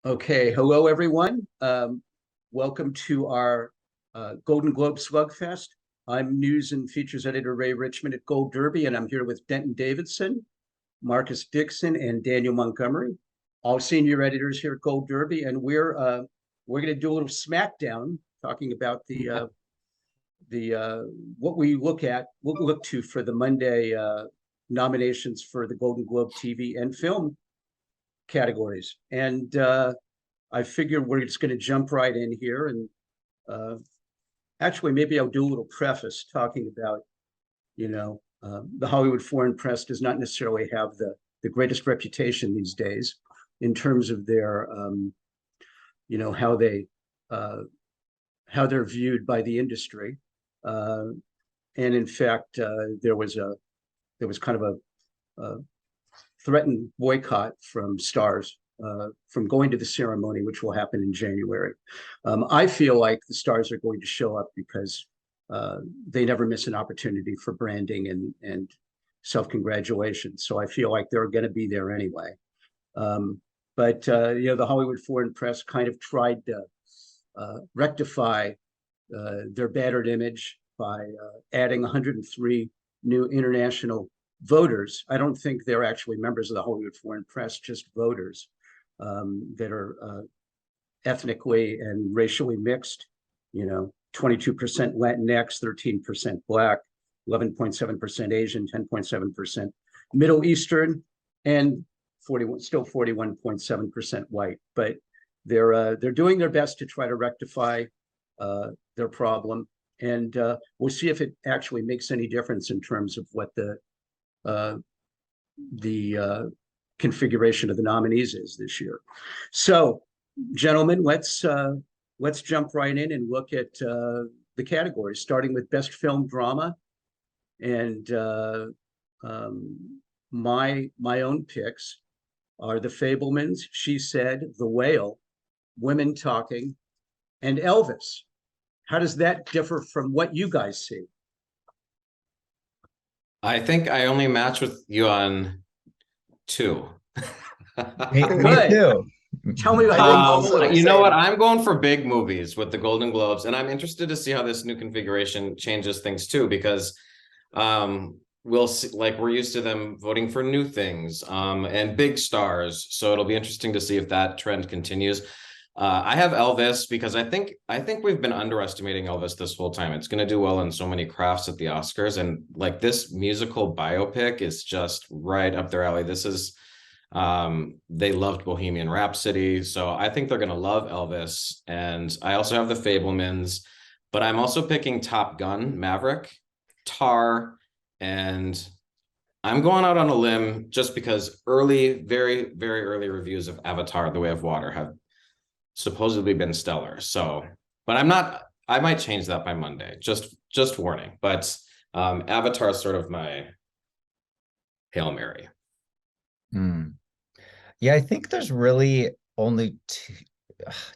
Okay, hello everyone. Welcome to our Golden Globe Slugfest. I'm news and features editor Ray Richmond at Gold Derby, and I'm here with Denton Davidson, Marcus Dixon, and Daniel Montgomery, all senior editors here at Gold Derby. And we're going to do a little smackdown, talking about what we look to for the Monday nominations for the Golden Globe TV and film categories. And I figured we're just going to jump right in here. And actually, maybe I'll do a little preface talking about, the Hollywood Foreign Press does not necessarily have the greatest reputation these days in terms of their, how they're viewed by the industry. And in fact, there was kind of a threatened boycott from stars from going to the ceremony, which will happen in January. I feel like the stars are going to show up because they never miss an opportunity for branding and self-congratulations. So I feel like they're going to be there anyway. But the Hollywood Foreign Press kind of tried to rectify their battered image by adding 103 new international voters. I don't think they're actually members of the Hollywood Foreign Press, just voters that are ethnically and racially mixed, 22% Latinx, 13% Black, 11.7% Asian, 10.7% Middle Eastern, and 41.7% white. But they're doing their best to try to rectify their problem. And we'll see if it actually makes any difference in terms of what the configuration of the nominees is this year. So, gentlemen, let's jump right in and look at the categories, starting with Best Film Drama. And my own picks are The Fabelmans, She Said, The Whale, Women Talking, and Elvis. How does that differ from what you guys see? I think I only match with you on two. Me too. Tell me what you know what? I'm going for big movies with the Golden Globes, and I'm interested to see how this new configuration changes things too, because we'll see, like, we're used to them voting for new things and big stars. So it'll be interesting to see if that trend continues. I have Elvis because I think we've been underestimating Elvis this whole time. It's going to do well in so many crafts at the Oscars, and like this musical biopic is just right up their alley. This is they loved Bohemian Rhapsody, so I think they're going to love Elvis. And I also have The Fabelmans, but I'm also picking Top Gun, Maverick, Tar, and I'm going out on a limb just because very, very early reviews of Avatar: The Way of Water have supposedly been stellar. So, but I might change that by Monday, just warning. But Avatar is sort of my Hail Mary. Yeah, I think there's really only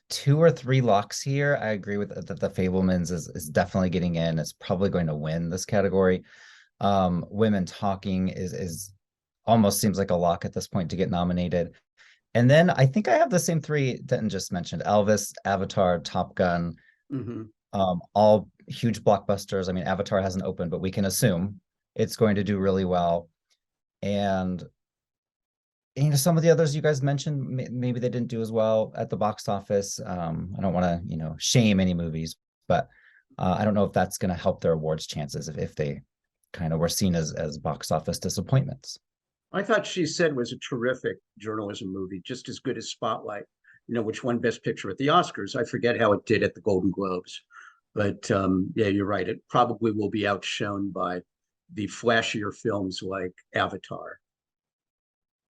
two or three locks here. I agree with that. The Fabelmans is definitely getting in. It's probably going to win this category. Women Talking is almost seems like a lock at this point to get nominated. And then I think I have the same three Denton just mentioned: Elvis, Avatar, Top Gun. All huge blockbusters. I mean, Avatar hasn't opened, but we can assume it's going to do really well. And some of the others you guys mentioned, maybe they didn't do as well at the box office. I don't want to, shame any movies, but I don't know if that's going to help their awards chances if they kind of were seen as box office disappointments. I thought She Said was a terrific journalism movie, just as good as Spotlight, which won Best Picture at the Oscars. I forget how it did at the Golden Globes. But yeah, you're right. It probably will be outshone by the flashier films like Avatar.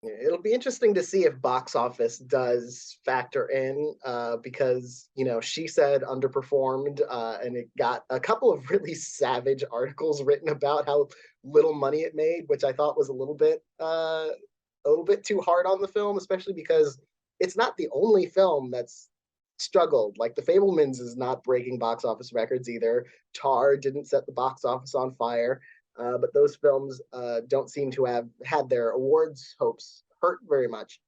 It'll be interesting to see if box office does factor in because, She Said underperformed and it got a couple of really savage articles written about how little money it made, which I thought was a little bit too hard on the film, especially because it's not the only film that's struggled. Like The Fabelmans is not breaking box office records either. Tar didn't set the box office on fire. But those films don't seem to have had their awards hopes hurt very much.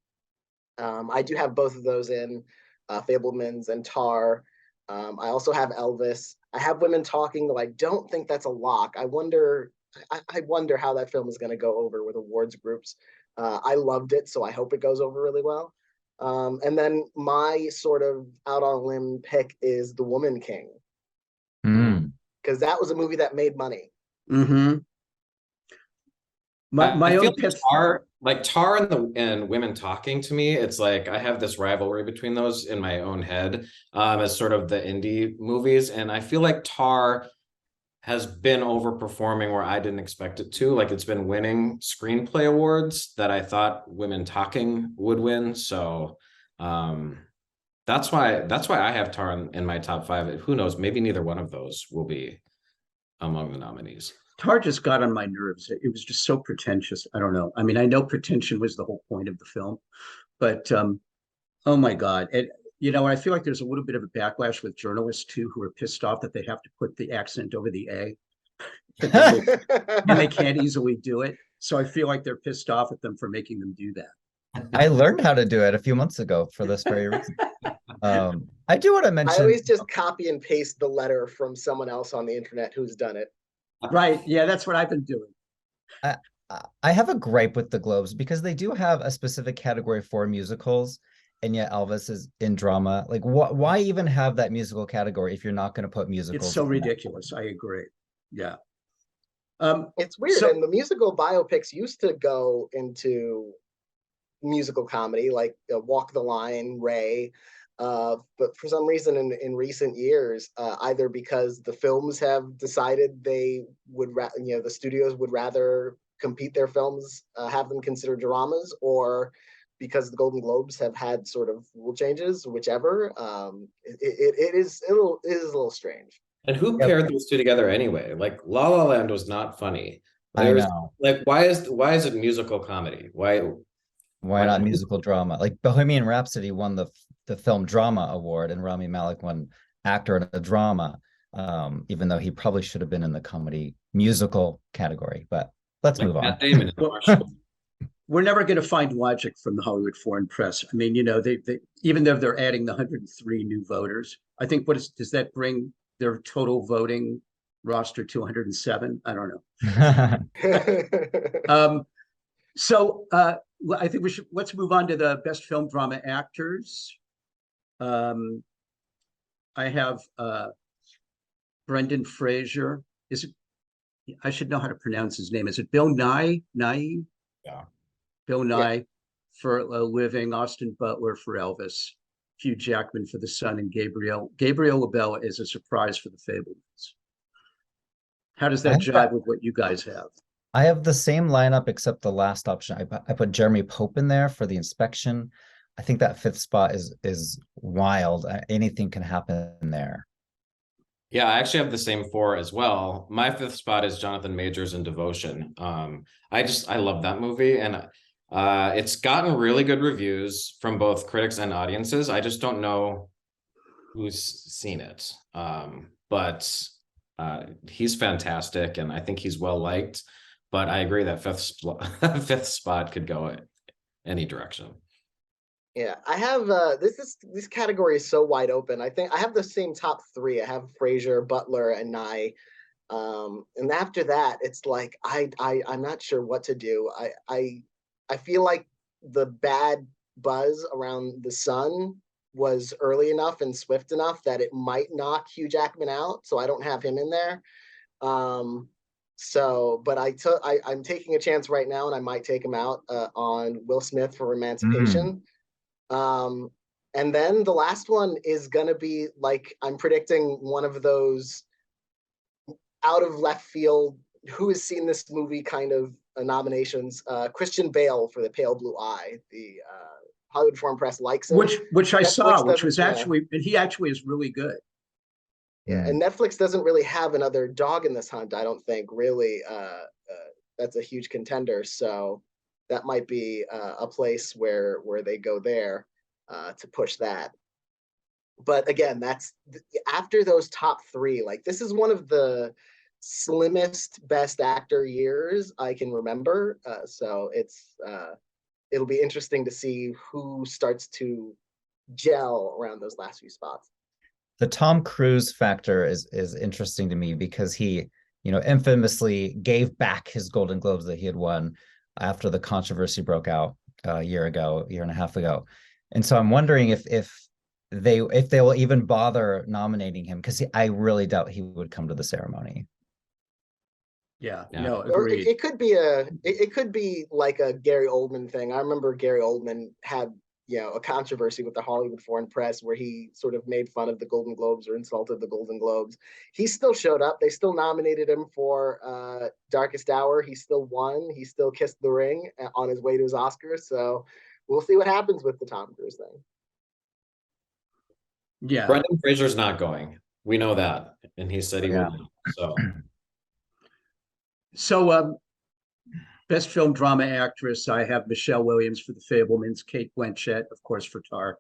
I do have both of those in Fablemans and Tar. I also have Elvis. I have Women Talking, though I don't think that's a lock. I wonder how that film is going to go over with awards groups. I loved it, so I hope it goes over really well. And then my sort of out on a limb pick is The Woman King, because that was a movie that made money. Mm-hmm. My I feel own pet. Tar and Women Talking, to me, it's like I have this rivalry between those in my own head, as sort of the indie movies, and I feel like Tar has been overperforming where I didn't expect it to. Like, it's been winning screenplay awards that I thought Women Talking would win. So that's why I have Tar in my top 5. Who knows? Maybe neither one of those will be among the nominees. Tar just got on my nerves. It was just so pretentious. I don't know. I mean, I know pretension was the whole point of the film, but oh my God. I feel like there's a little bit of a backlash with journalists too, who are pissed off that they have to put the accent over the A and they can't easily do it. So I feel like they're pissed off at them for making them do that. I learned how to do it a few months ago for this very reason. I do want to mention. I always just copy and paste the letter from someone else on the internet who's done it. Right. Yeah, that's what I've been doing. I have a gripe with the Globes because they do have a specific category for musicals, and yet Elvis is in drama. Like, why even have that musical category if you're not going to put musicals? It's so ridiculous. I agree. Yeah. It's weird. And the musical biopics used to go into musical comedy, like Walk the Line, Ray. But for some reason in recent years, either because the films have decided they would, the studios would rather compete their films, have them considered dramas, or because the Golden Globes have had sort of rule changes, whichever, it is a little strange. And who paired those two together anyway? Like, La La Land was not funny. I know. Like, why is it musical comedy? Why not musical drama? Like Bohemian Rhapsody won the film drama award, and Rami Malek won actor in a drama, even though he probably should have been in the comedy musical category. But let's move on. We're never going to find logic from the Hollywood Foreign Press. I mean, they even though they're adding the 103 new voters, I think does that bring their total voting roster to 107? I don't know. So I think let's move on to the best film drama actors. I have Brendan Fraser. I should know how to pronounce his name. Is it Bill Nye? Yeah. Bill Nye for A Living, Austin Butler for Elvis, Hugh Jackman for The Son, and Gabriel LaBelle is a surprise for The Fablemans. How does that jive with what you guys have? I have the same lineup except the last option. I put Jeremy Pope in there for The Inspection. I think that 5th spot is wild. Anything can happen there. Yeah, I actually have the same 4 as well. My 5th spot is Jonathan Majors in Devotion. I love that movie, and it's gotten really good reviews from both critics and audiences. I just don't know who's seen it. But he's fantastic, and I think he's well liked. But I agree that 5th spot could go any direction. Yeah, I have this category is so wide open. I think I have the same top 3. I have Fraser, Butler, and Nye. And after that, it's like I'm not sure what to do. I feel like the bad buzz around The Son was early enough and swift enough that it might knock Hugh Jackman out, so I don't have him in there. But I'm taking a chance right now, and I might take him out on Will Smith for Emancipation. And then the last one is gonna be like, I'm predicting one of those out of left field, who has seen this movie kind of nominations. Christian Bale for The Pale Blue Eye. The Hollywood Foreign Press likes him. Which I saw, which was actually, and he actually is really good. Yeah, and Netflix doesn't really have another dog in this hunt, I don't think, really. That's a huge contender, so that might be a place where they go there to push that. But again, that's after those top 3. Like, this is one of the slimmest best actor years I can remember. So it's it'll be interesting to see who starts to gel around those last few spots. The Tom Cruise factor is interesting to me because he, infamously gave back his Golden Globes that he had won after the controversy broke out a year and a half ago. And so I'm wondering if they will even bother nominating him, because I really doubt he would come to the ceremony. Yeah, Yeah. no, Or agreed. it could be it could be like a Gary Oldman thing. I remember Gary Oldman had a controversy with the Hollywood Foreign Press where he sort of made fun of the Golden Globes or insulted the Golden Globes. He still showed up. They still nominated him for Darkest Hour. He still won. He still kissed the ring on his way to his Oscars. So we'll see what happens with the Tom Cruise thing. Yeah. Brendan Fraser's not going. We know that, and he said he Yeah. will. So So, best film drama actress, I have Michelle Williams for The Fabelmans, Kate Blanchett, of course, for Tar,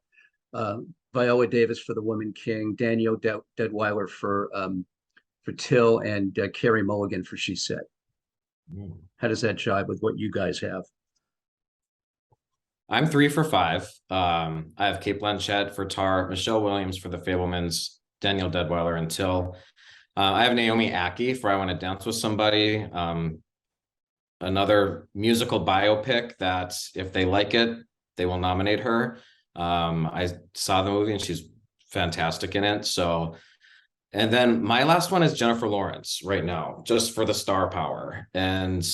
Viola Davis for The Woman King, Daniel Deadwyler for Till, and Carey Mulligan for She Said. How does that jive with what you guys have? I'm 3 for 5. I have Kate Blanchett for Tar, Michelle Williams for The Fabelmans, Daniel Deadwyler and Till. I have Naomi Ackie for I Want to Dance with Somebody. Another musical biopic that if they like it, they will nominate her. I saw the movie and she's fantastic in it. So, and then my last one is Jennifer Lawrence right now, just for the star power. And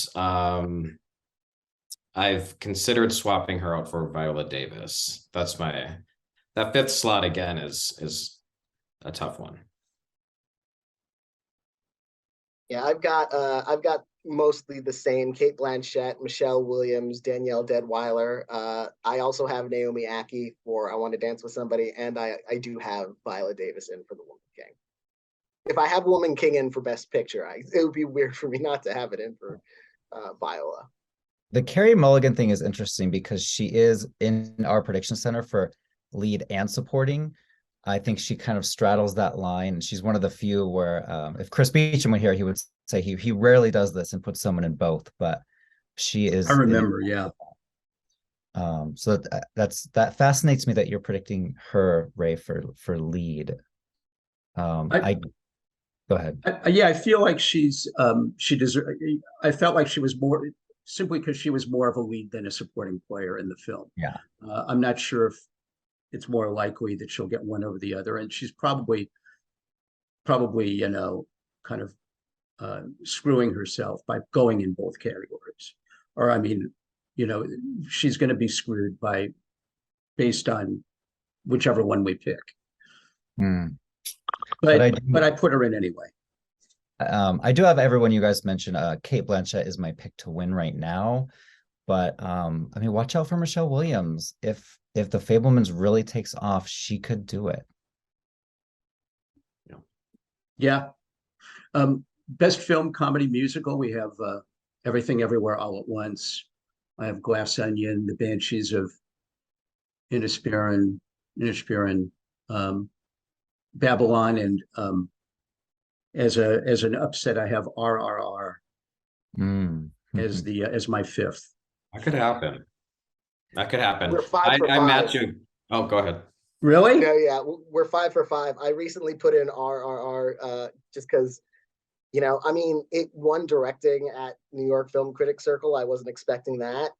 I've considered swapping her out for Viola Davis. That fifth slot again is a tough one. Yeah, I've got mostly the same: Kate Blanchett, Michelle Williams, Danielle Deadwyler. I also have Naomi Ackie for I Want to Dance with Somebody, and I do have Viola Davis in for The Woman King. If I have Woman King in for Best Picture, it would be weird for me not to have it in for Viola. The Carey Mulligan thing is interesting because she is in our prediction center for lead and supporting. I think she kind of straddles that line. She's one of the few where if Chris Beecham were here, he would say he rarely does this and puts someone in both, but she is. I remember, yeah. So that fascinates me that you're predicting her, Ray, for lead. Go ahead. I feel like she deserves. I felt like she was more simply because she was more of a lead than a supporting player in the film. Yeah. I'm not sure if it's more likely that she'll get one over the other, and she's probably kind of screwing herself by going in both categories. Or I mean, she's going to be screwed based on whichever one we pick. But I put her in anyway. I do have everyone you guys mentioned. Kate Blanchett is my pick to win right now, but I mean, watch out for Michelle Williams. If The Fabelmans really takes off, she could do it. Yeah. Best film comedy musical, we have Everything Everywhere All at Once. I have Glass Onion, The Banshees of Inisherin, Babylon, and as an upset, I have RRR as my fifth. That could happen. We're 5 for 5. I match you. Oh, go ahead. Really? No, yeah, we're 5 for 5. I recently put in RRR just because, I mean, it won directing at New York Film Critics Circle. I wasn't expecting that.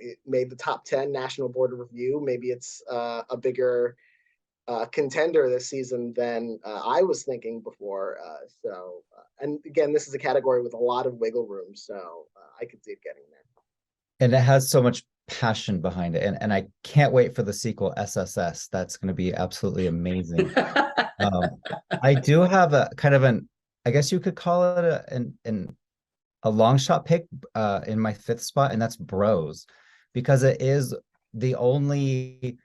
It made the top 10 National Board of Review. Maybe it's a bigger contender this season than I was thinking before. And again, this is a category with a lot of wiggle room, so I could see it getting there. And it has so much passion behind it, and I can't wait for the sequel SSS. That's going to be absolutely amazing. I do have a kind of I guess you could call it a long shot pick in my fifth spot, and that's Bros, because it is the only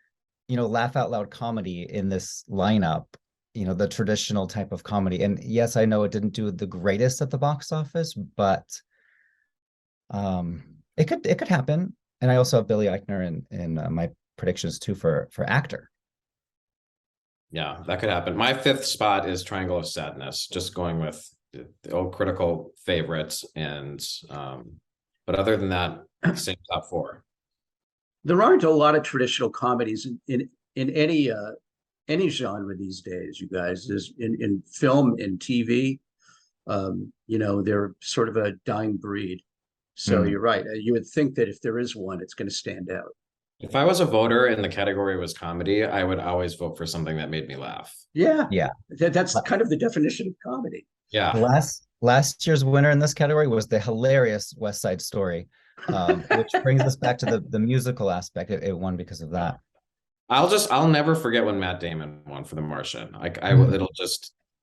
laugh out loud comedy in this lineup, the traditional type of comedy. And yes, I know it didn't do the greatest at the box office, but it could happen. And I also have Billy Eichner in my predictions too for actor. Yeah, that could happen. My fifth spot is Triangle of Sadness, just going with the old critical favorites. And but other than that, same top 4. There aren't a lot of traditional comedies in any genre these days, you guys. There's in film and TV, they're sort of a dying breed. So Mm. you're right. You would think that if there is one, it's going to stand out. If I was a voter and the category was comedy, I would always vote for something that made me laugh. Yeah, Yeah. that's kind of the definition of comedy. Yeah. Last year's winner in this category was the hilarious West Side Story, which brings us back to the musical aspect. It won because of that. I'll never forget when Matt Damon won for The Martian.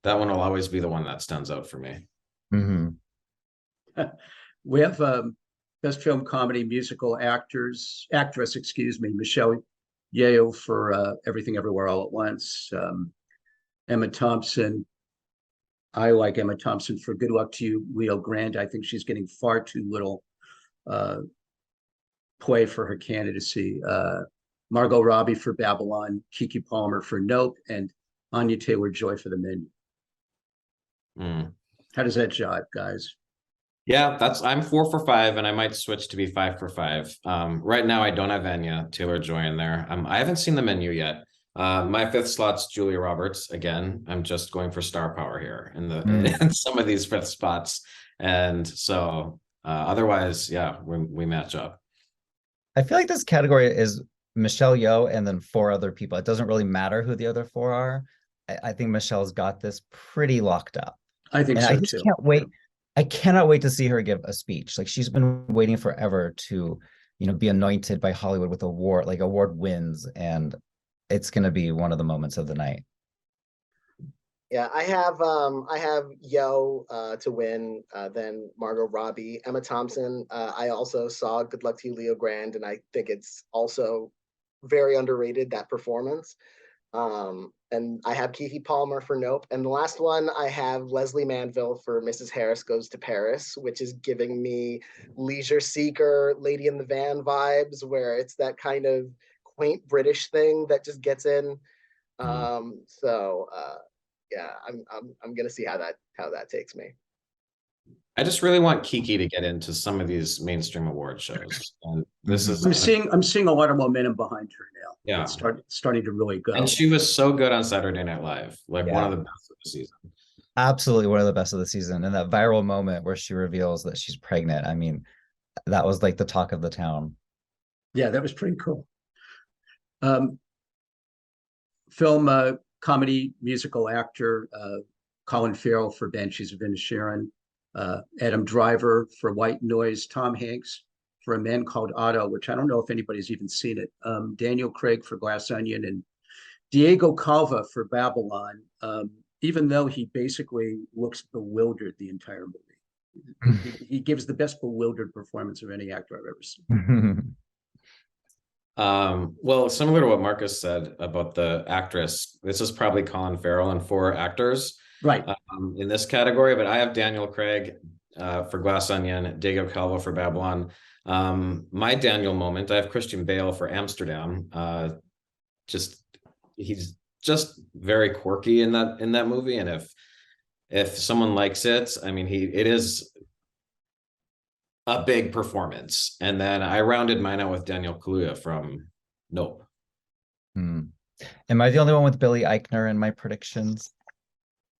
That one will always be the one that stands out for me. Mm-hmm. We have best film comedy musical actress, excuse me, Michelle Yeoh for Everything Everywhere All at Once. Emma Thompson. I like Emma Thompson for Good Luck to You, Rio Grande. I think she's getting far too little play for her candidacy. Margot Robbie for Babylon, Keke Palmer for Nope, and Anya Taylor-Joy for The Menu. How does that jive, guys? Yeah, I'm 4 for 5, and I might switch to be 5 for 5. Right now, I don't have Anya Taylor-Joy in there. I haven't seen The Menu yet. My 5th slot's Julia Roberts. Again, I'm just going for star power here in some of these 5th spots, and so otherwise, yeah, we match up. I feel like this category is Michelle Yeoh and then 4 other people. It doesn't really matter who the other 4 are. I think Michelle's got this pretty locked up. I think so too. Can't wait. I cannot wait to see her give a speech. Like, she's been waiting forever to, be anointed by Hollywood with award wins, and it's going to be one of the moments of the night. Yeah, I have Yeoh to win, then Margot Robbie, Emma Thompson. I also saw Good Luck to You, Rio Grande, and I think it's also very underrated, that performance. And I have Keke Palmer for Nope. And the last one, I have Leslie Manville for Mrs. Harris Goes to Paris, which is giving me Leisure Seeker, Lady in the Van vibes, where it's that kind of quaint British thing that just gets in. Yeah, I'm gonna see how that takes me. I just really want Keke to get into some of these mainstream award shows, and this is. I'm seeing a lot of momentum behind her now. Yeah, it's starting to really go. And she was so good on Saturday Night Live, one of the best of the season. Absolutely one of the best of the season, and that viral moment where she reveals that she's pregnant. I mean, that was like the talk of the town. Yeah, that was pretty cool. Film, comedy, musical actor, Colin Farrell for Banshees of Inisherin, Adam Driver for White Noise, Tom Hanks for A Man Called Otto, which I don't know if anybody's even seen it, Daniel Craig for Glass Onion, and Diego Calva for Babylon, even though he basically looks bewildered the entire movie. He gives the best bewildered performance of any actor I've ever seen. Well, similar to what Marcus said about the actress, this is probably Colin Farrell and 4 actors right in this category, but I have Daniel Craig for Glass Onion, Diego Calva for Babylon. My Daniel moment, I have Christian Bale for Amsterdam. He's just very quirky in that movie, and if someone likes it, I mean, it is a big performance. And then I rounded mine out with Daniel Kaluuya from Nope. Am I the only one with Billy Eichner in my predictions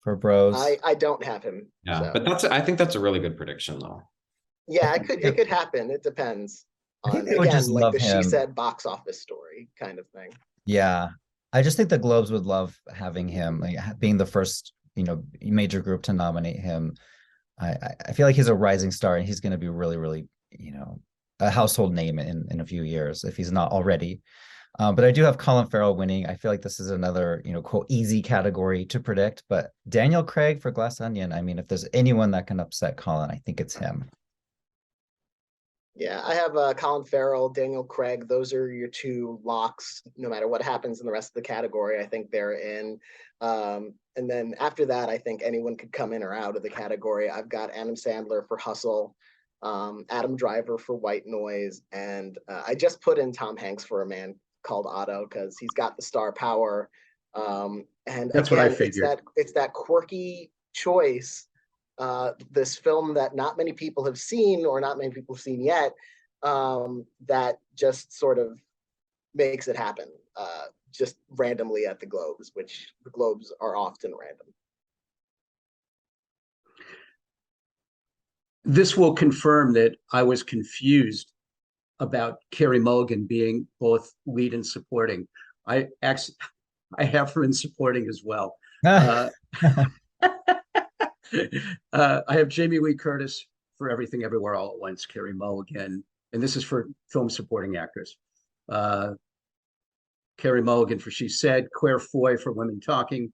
for Bros? I don't have him. Yeah, so. but I think that's a really good prediction, though. Yeah, it could happen. It depends on, again, like the She Said box office story kind of thing. Yeah, I just think the Globes would love having him, like being the first major group to nominate him. I feel like he's a rising star, and he's going to be really, really, a household name in a few years if he's not already. But I do have Colin Farrell winning. I feel like this is another, quote, easy category to predict. But Daniel Craig for Glass Onion, I mean, if there's anyone that can upset Colin, I think it's him. Yeah, I have Colin Farrell, Daniel Craig. Those are your 2 locks. No matter what happens in the rest of the category, I think they're in. And then after that, I think anyone could come in or out of the category. I've got Adam Sandler for Hustle, Adam Driver for White Noise, and I just put in Tom Hanks for A Man Called Otto because he's got the star power. And that's again, what I figured. It's that quirky choice. This film that not many people have seen, or not many people have seen yet, that just sort of makes it happen, just randomly at the Globes, which the Globes are often random. This will confirm that I was confused about Carey Mulligan being both lead and supporting. I have her in supporting as well. I have Jamie Lee Curtis for Everything Everywhere All at Once, Carey Mulligan, and this is for film supporting actors. Carey Mulligan for She Said, Claire Foy for Women Talking,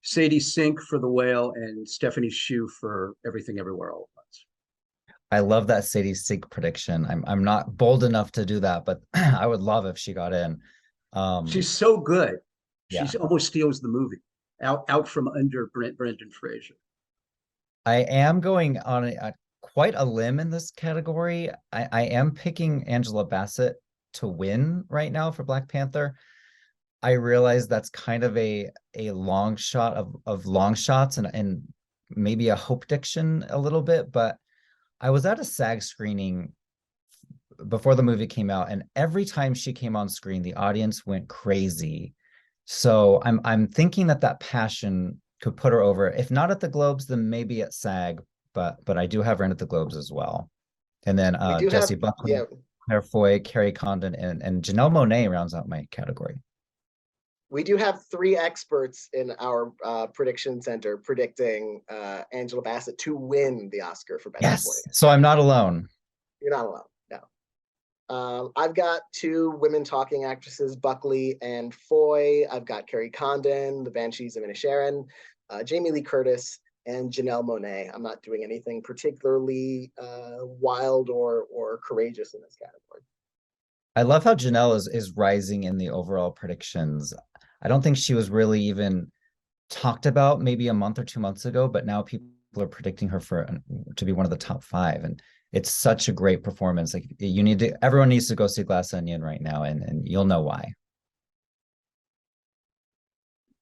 Sadie Sink for The Whale, and Stephanie Hsu for Everything Everywhere All at Once. I love that Sadie Sink prediction. I'm not bold enough to do that, but I would love if she got in. She's so good. Yeah. She almost steals the movie out from under Brendan Fraser. I am going on quite a limb in this category. I am picking Angela Bassett to win right now for Black Panther. I realize that's kind of a long shot of long shots and maybe a hope diction a little bit, but I was at a SAG screening before the movie came out, and every time she came on screen, the audience went crazy. So I'm thinking that passion could put her over. If not at the Globes, then maybe at SAG. But I do have her in at the Globes as well. And then Jessie Buckley, yeah. Claire Foy, Carrie Condon, and Janelle Monáe rounds out my category. We do have 3 experts in our prediction center predicting Angela Bassett to win the Oscar for Best Supporting. So I'm not alone. You're not alone, no. I've got 2 women talking actresses, Buckley and Foy. I've got Carrie Condon, The Banshees of Inisherin, Jamie Lee Curtis, and Janelle Monáe. I'm not doing anything particularly wild or courageous in this category. I love how Janelle is rising in the overall predictions. I don't think she was really even talked about maybe a month or 2 months ago, but now people are predicting her to be one of the top 5. And it's such a great performance. Like everyone needs to go see Glass Onion right now, and you'll know why.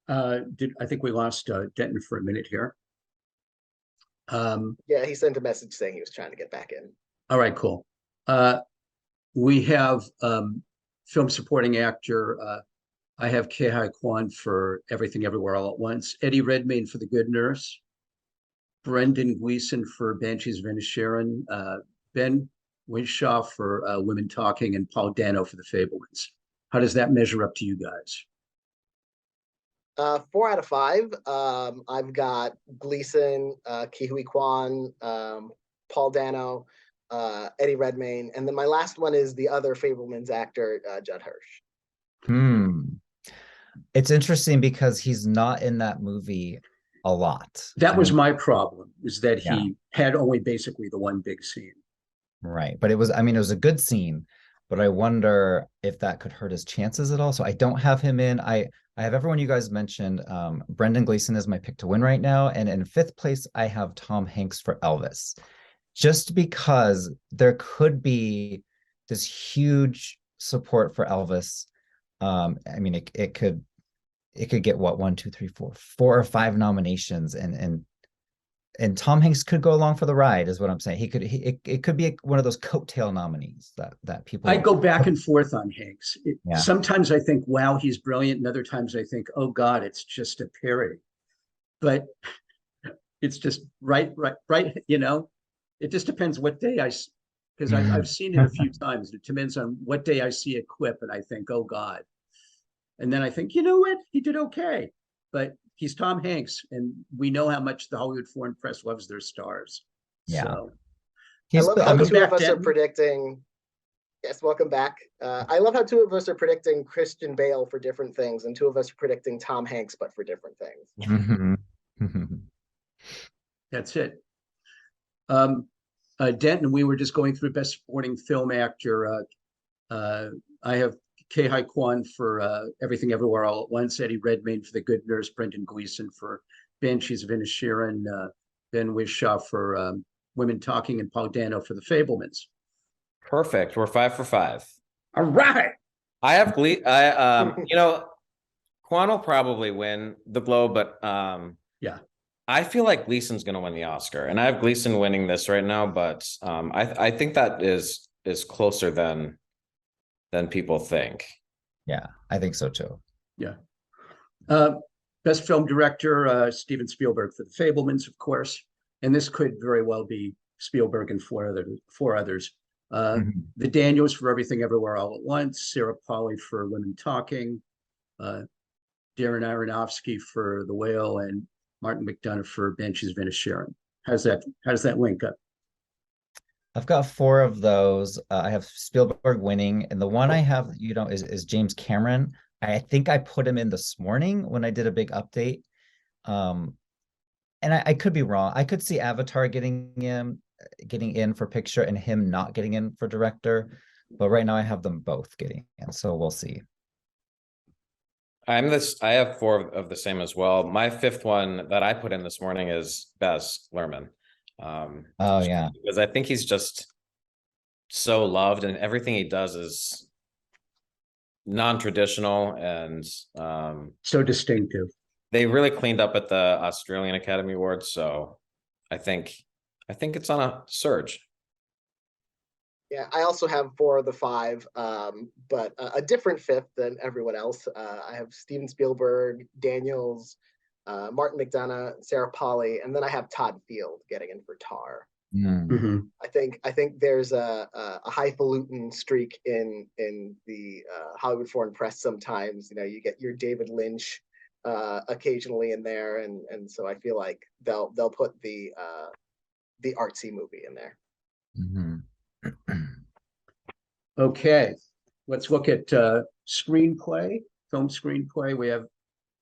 I think we lost Denton for a minute here. Yeah, he sent a message saying he was trying to get back in. All right, cool. We have film supporting actor. I have Ke-Huy Quan for Everything Everywhere All at Once, Eddie Redmayne for The Good Nurse, Brendan Gleeson for Banshees of Inisherin, Ben Whishaw for Women Talking, and Paul Dano for The Fabelmans. How does that measure up to you guys? 4 out of 5. I've got Gleeson, Ke-Huy Quan, Paul Dano, Eddie Redmayne, and then my last one is the other Fabelmans actor, Judd Hirsch. It's interesting because he's not in that movie a lot. That was my problem, is that he had only basically the one big scene. Right. But it was a good scene, but I wonder if that could hurt his chances at all. So I don't have him in. I have everyone you guys mentioned. Brendan Gleeson is my pick to win right now. And in 5th place, I have Tom Hanks for Elvis. Just because there could be this huge support for Elvis. It could get what 1, 2, 3, 4 or 5 nominations, and Tom Hanks could go along for the ride, is what I'm saying. It could be one of those coattail nominees that people. I go back and forth on Hanks. Sometimes I think, wow, he's brilliant, and other times I think, oh God, it's just a parody. But it's just right. It just depends what day because I've seen it a few times. It depends on what day I see a clip and I think, oh God. And then I think, you know what? He did okay. But he's Tom Hanks, and we know how much the Hollywood Foreign Press loves their stars. Yeah. So. I love how 2 of us are predicting. Yes, welcome back. I love how 2 of us are predicting Christian Bale for different things, and 2 of us are predicting Tom Hanks, but for different things. That's it. Denton, we were just going through Best Supporting Film Actor. I have Ke-Huy Quan for Everything Everywhere All at Once, Eddie Redmayne for The Good Nurse, Brendan Gleeson for Banshees of Inisherin, Ben Whishaw for Women Talking, and Paul Dano for The Fabelmans. Perfect. We're 5 for 5. All right. I have Quan will probably win the Globe, but I feel like Gleason's going to win the Oscar, and I have Gleason winning this right now. But I think that is closer than people think. Yeah, I think so too. Yeah. Best film director, Steven Spielberg for The Fabelmans, of course. And this could very well be Spielberg and four others. Mhm. The Daniels for Everything Everywhere All at Once, Sarah Polley for Women Talking, Darren Aronofsky for The Whale, and Martin McDonagh for Banshees of Inisherin. How does that link up? I've got four of those. I have Spielberg winning, and the one I have, is James Cameron. I think I put him in this morning when I did a big update. And I could be wrong. I could see Avatar getting in for picture and him not getting in for director. But right now I have them both getting in, so we'll see. I have four of the same as well. My fifth one that I put in this morning is Baz Luhrmann. Oh yeah, because I think he's just so loved, and everything he does is non-traditional and so distinctive. They really cleaned up at the Australian Academy Awards, so I think it's on a surge. Yeah, I also have four of the five, but a different fifth than everyone else. I have Steven Spielberg, Daniels, Martin McDonagh, Sarah Polley, and then I have Todd Field getting in for Tar. Mm-hmm. I think there's a highfalutin streak in the Hollywood Foreign Press sometimes. You get your David Lynch occasionally in there, and so I feel like they'll put the artsy movie in there. Mm-hmm. Okay, let's look at screenplay, film screenplay.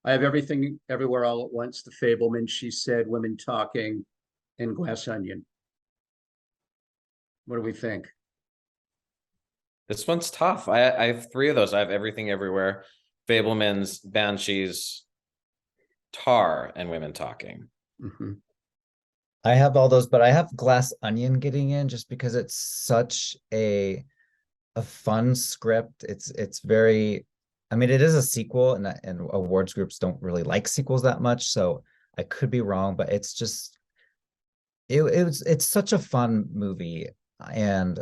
I have Everything Everywhere All at Once, The Fabelmans, She Said, Women Talking, and Glass Onion. What do we think? This one's tough. I have three of those. I have Everything Everywhere, Fabelmans, Banshees, Tar, and Women Talking. Mm-hmm. I have all those, but I have Glass Onion getting in just because it's such a fun script. It's very, I mean, it is a sequel, and awards groups don't really like sequels that much, so I could be wrong, but it's just it's such a fun movie, and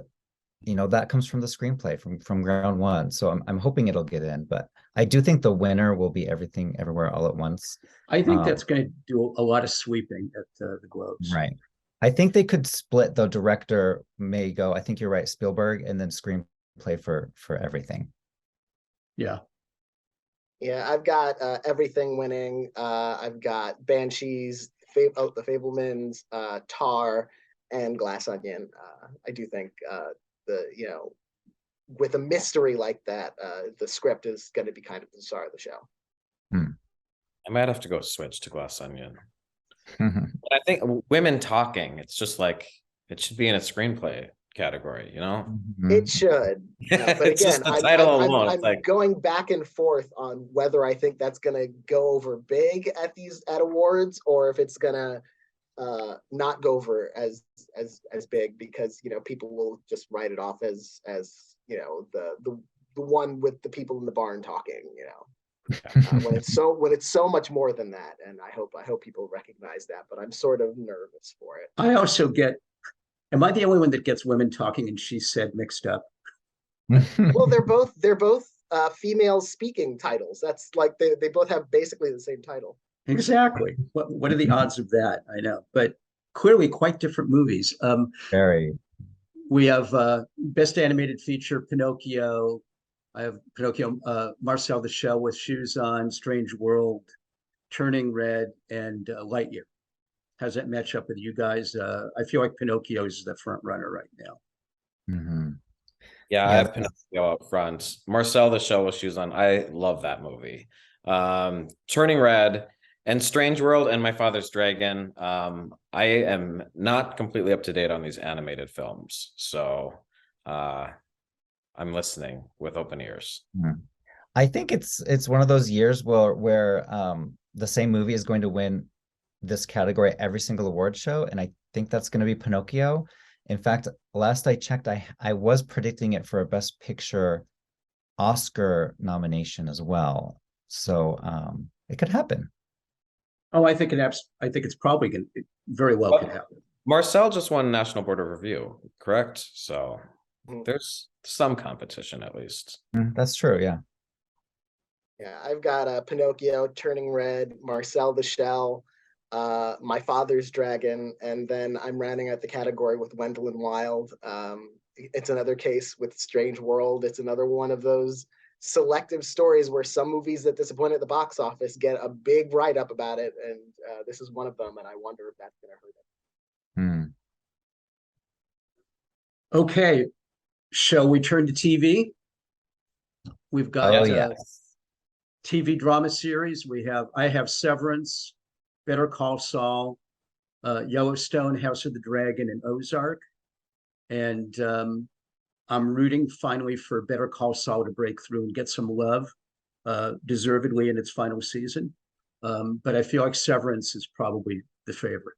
that comes from the screenplay from ground one. So I'm hoping it'll get in, but I do think the winner will be Everything Everywhere All at Once. I think that's going to do a lot of sweeping at the Globes. Right. I think they could split. The director may go, I think you're right, Spielberg, and then screenplay for Everything. Yeah. Yeah, I've got Everything winning. I've got Banshees, The Fabelmans, Tar, and Glass Onion. I do think with a mystery like that, the script is going to be kind of the star of the show. I might have to go switch to Glass Onion. But I think Women Talking, it's just like it should be in a screenplay category, It should. But It's again, just the title alone. I'm like going back and forth on whether I think that's going to go over big at awards, or if it's going to not go over as big, because people will just write it off as the one with the people in the barn talking. When it's so much more than that, and I hope people recognize that, but I'm sort of nervous for it. I also am I the only one that gets Women Talking and She Said mixed up? Well, they're both female speaking titles. That's like they both have basically the same title. Exactly. What are the odds of that? I know, but clearly quite different movies. Very. We have Best Animated Feature, Pinocchio. I have Pinocchio, Marcel the Shell with Shoes On, Strange World, Turning Red, and Lightyear. How does that match up with you guys? I feel like Pinocchio is the front runner right now. Mm-hmm. Yeah, I have Pinocchio up front. Marcel the Shell with Shoes On. I love that movie. Turning Red and Strange World and My Father's Dragon. I am not completely up to date on these animated films, so I'm listening with open ears. I think it's one of those years where the same movie is going to win this category every single award show, and I think that's going to be Pinocchio. In fact, last I checked, I was predicting it for a Best Picture Oscar nomination as well. So it could happen. Oh, I think it's probably going to very well could happen. Marcel just won National Board of Review, correct? So there's some competition at least. That's true, yeah. Yeah, I've got Pinocchio, Turning Red, Marcel the Shell, My Father's Dragon, and then I'm rounding out the category with Wendell and Wild. It's another case with Strange World. It's another one of those selective stories where some movies that disappoint at the box office get a big write-up about it, and this is one of them, and I wonder if that's going to hurt it. Hmm. Okay, shall we turn to TV? We've got Oh yes. TV drama series. I have Severance, Better Call Saul, Yellowstone, House of the Dragon, and Ozark. And I'm rooting finally for Better Call Saul to break through and get some love, deservedly in its final season. But I feel like Severance is probably the favorite.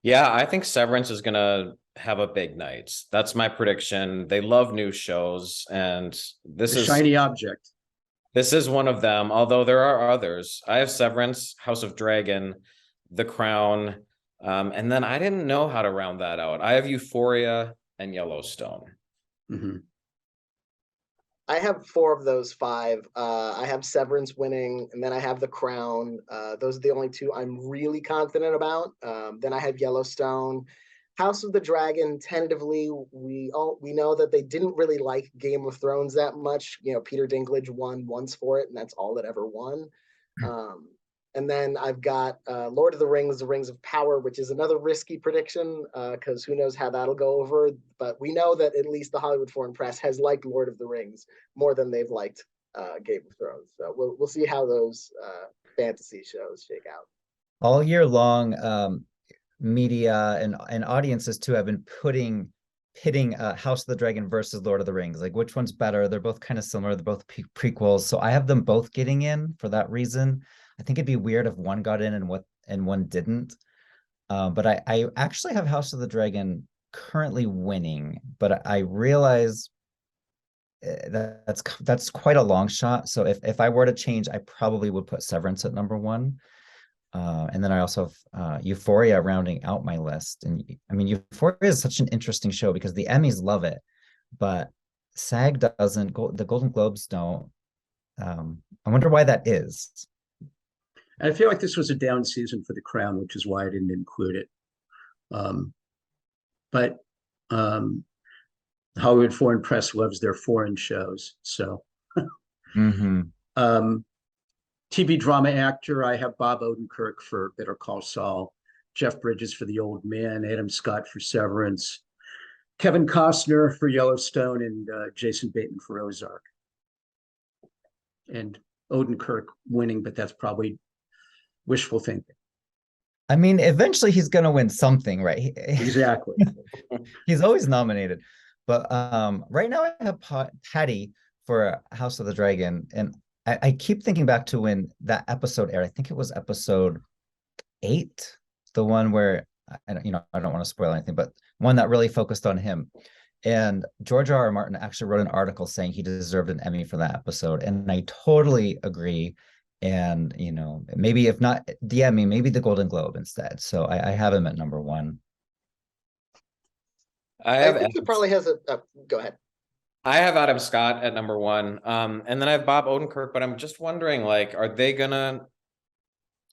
Yeah, I think Severance is gonna have a big night. That's my prediction. They love new shows, and The shiny object. this is one of them, although there are others. I have Severance, House of Dragon, The Crown, and then I didn't know how to round that out. I have Euphoria and Yellowstone. Mhm. I have 4 of those 5. I have Severance winning, and then I have The Crown. Those are the only 2 I'm really confident about. Then I have Yellowstone. House of the Dragon, tentatively, we know that they didn't really like Game of Thrones that much. You know, Peter Dinklage won once for it, and that's all it ever won. And then I've got Lord of the Rings of Power, which is another risky prediction because who knows how that'll go over. But we know that at least the Hollywood Foreign Press has liked Lord of the Rings more than they've liked Game of Thrones. So we'll see how those fantasy shows shake out. All year long, media and audiences too have been pitting House of the Dragon versus Lord of the Rings. Like which one's better? They're both kind of similar. They're both prequels. So I have them both getting in for that reason. I think it'd be weird if one got in and one didn't. But I actually have House of the Dragon currently winning, but I realize that's quite a long shot. So if I were to change, I probably would put Severance at number 1. And then I also have Euphoria rounding out my list. And I mean, Euphoria is such an interesting show because the Emmys love it, but SAG doesn't, the Golden Globes don't. I wonder why that is. And I feel like this was a down season for The Crown, which is why I didn't include it. But Hollywood Foreign Press loves their foreign shows. So TV drama actor, I have Bob Odenkirk for Better Call Saul, Jeff Bridges for The Old Man, Adam Scott for Severance, Kevin Costner for Yellowstone, and Jason Bateman for Ozark. And Odenkirk winning, but that's probably wishful thinking. I mean, eventually he's going to win something, right? Exactly. He's always nominated. But right now I have Patty for House of the Dragon. And I keep thinking back to when that episode aired. I think it was episode 8, the one where, I don't want to spoil anything, but one that really focused on him. And George R.R. Martin actually wrote an article saying he deserved an Emmy for that episode. And I totally agree. And, maybe if not the Emmy, maybe the Golden Globe instead. So I have him at number 1. I think it probably has go ahead. I have Adam Scott at number 1. And then I have Bob Odenkirk, but I'm just wondering, like, are they gonna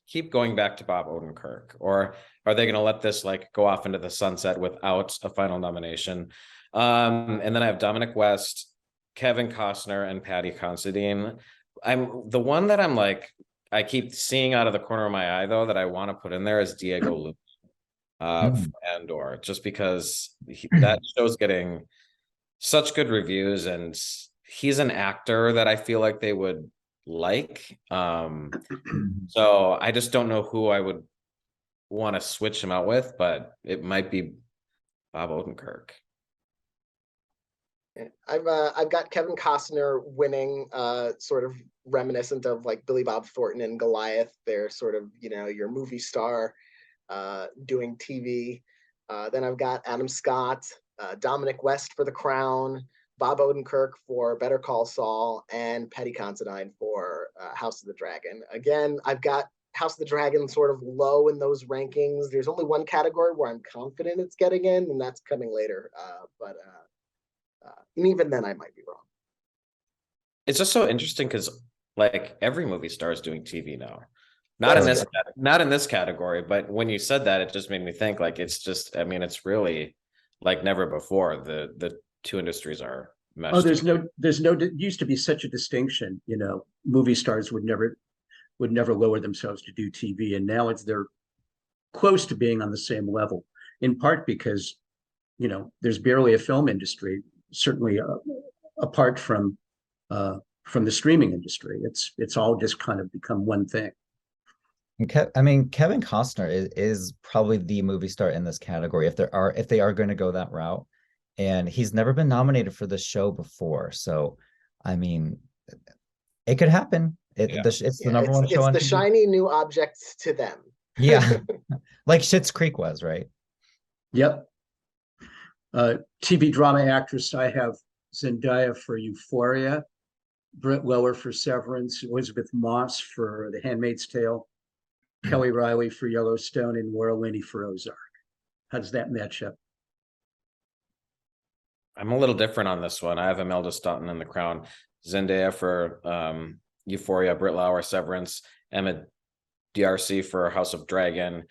keep going back to Bob Odenkirk, or are they gonna let this like go off into the sunset without a final nomination? And then I have Dominic West, Kevin Costner, and Patty Considine. I'm the one that I'm like, I keep seeing out of the corner of my eye though that I want to put in there is Diego Luna for Andor, just because that show's getting such good reviews, and he's an actor that I feel like they would like. So I just don't know who I would want to switch him out with, but it might be Bob Odenkirk. I've got Kevin Costner winning, sort of reminiscent of like Billy Bob Thornton and Goliath. They're sort of, your movie star doing TV. Then I've got Adam Scott, Dominic West for The Crown, Bob Odenkirk for Better Call Saul, and Patty Considine for House of the Dragon. Again, I've got House of the Dragon sort of low in those rankings. There's only one category where I'm confident it's getting in, and that's coming later. But and even then, I might be wrong. it's just so interesting because like every movie star is doing TV now. Not in That's this, not in this category, but when you said that, it just made me think like it's just, I mean, it's really like never before the two industries are meshed. Oh, it used to be such a distinction, you know, movie stars would never lower themselves to do TV. And now they're close to being on the same level, in part because, you know, there's barely a film industry, certainly apart from the streaming industry. It's all just kind of become one thing. I mean, Kevin Costner is probably the movie star in this category if they are going to go that route. And he's never been nominated for this show before. So, I mean, it could happen. It's the number one show on the TV. shiny new objects to them. Yeah. Like Schitt's Creek was, right? Yep. TV drama actress, I have Zendaya for Euphoria, Britt Lower for Severance, Elizabeth Moss for The Handmaid's Tale, Kelly Riley for Yellowstone, and Laura Linney for Ozark. How does that match up? I'm a little different on this one. I have Imelda Staunton in The Crown, Zendaya for Euphoria, Britt Lauer, Severance, Emma D'Arcy for House of Dragon,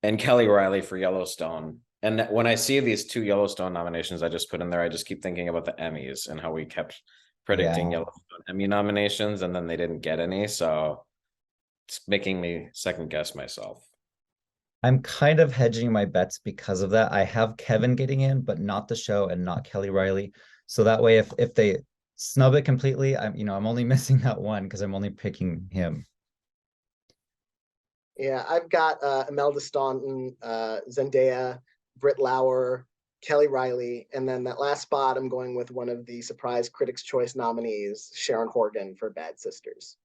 and Kelly Riley for Yellowstone. And when I see these two Yellowstone nominations I just put in there, I just keep thinking about the Emmys and how we kept predicting Yellowstone Emmy nominations and then they didn't get any. So it's making me second guess myself. I'm kind of hedging my bets because of that. I have Kevin getting in, but not the show and not Kelly Riley. So that way, if they snub it completely, I'm only missing that one because I'm only picking him. Yeah, I've got Imelda Staunton, Zendaya, Britt Lauer, Kelly Riley, and then that last spot I'm going with one of the surprise Critics' Choice nominees, Sharon Horgan for Bad Sisters.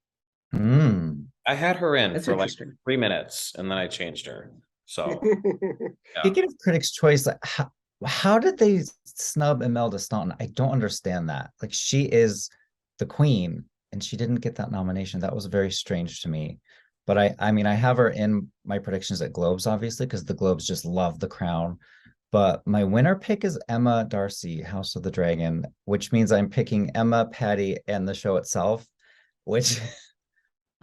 I had her in That's for like interesting. 3 minutes and then I changed her. So Speaking of Critics' Choice, like, how did they snub Imelda Staunton? I don't understand that. Like, she is the queen and she didn't get that nomination. That was very strange to me. But I mean, I have her in my predictions at Globes, obviously, because the Globes just love The Crown. But my winner pick is Emma D'Arcy, House of the Dragon, which means I'm picking Emma, Patty, and the show itself, which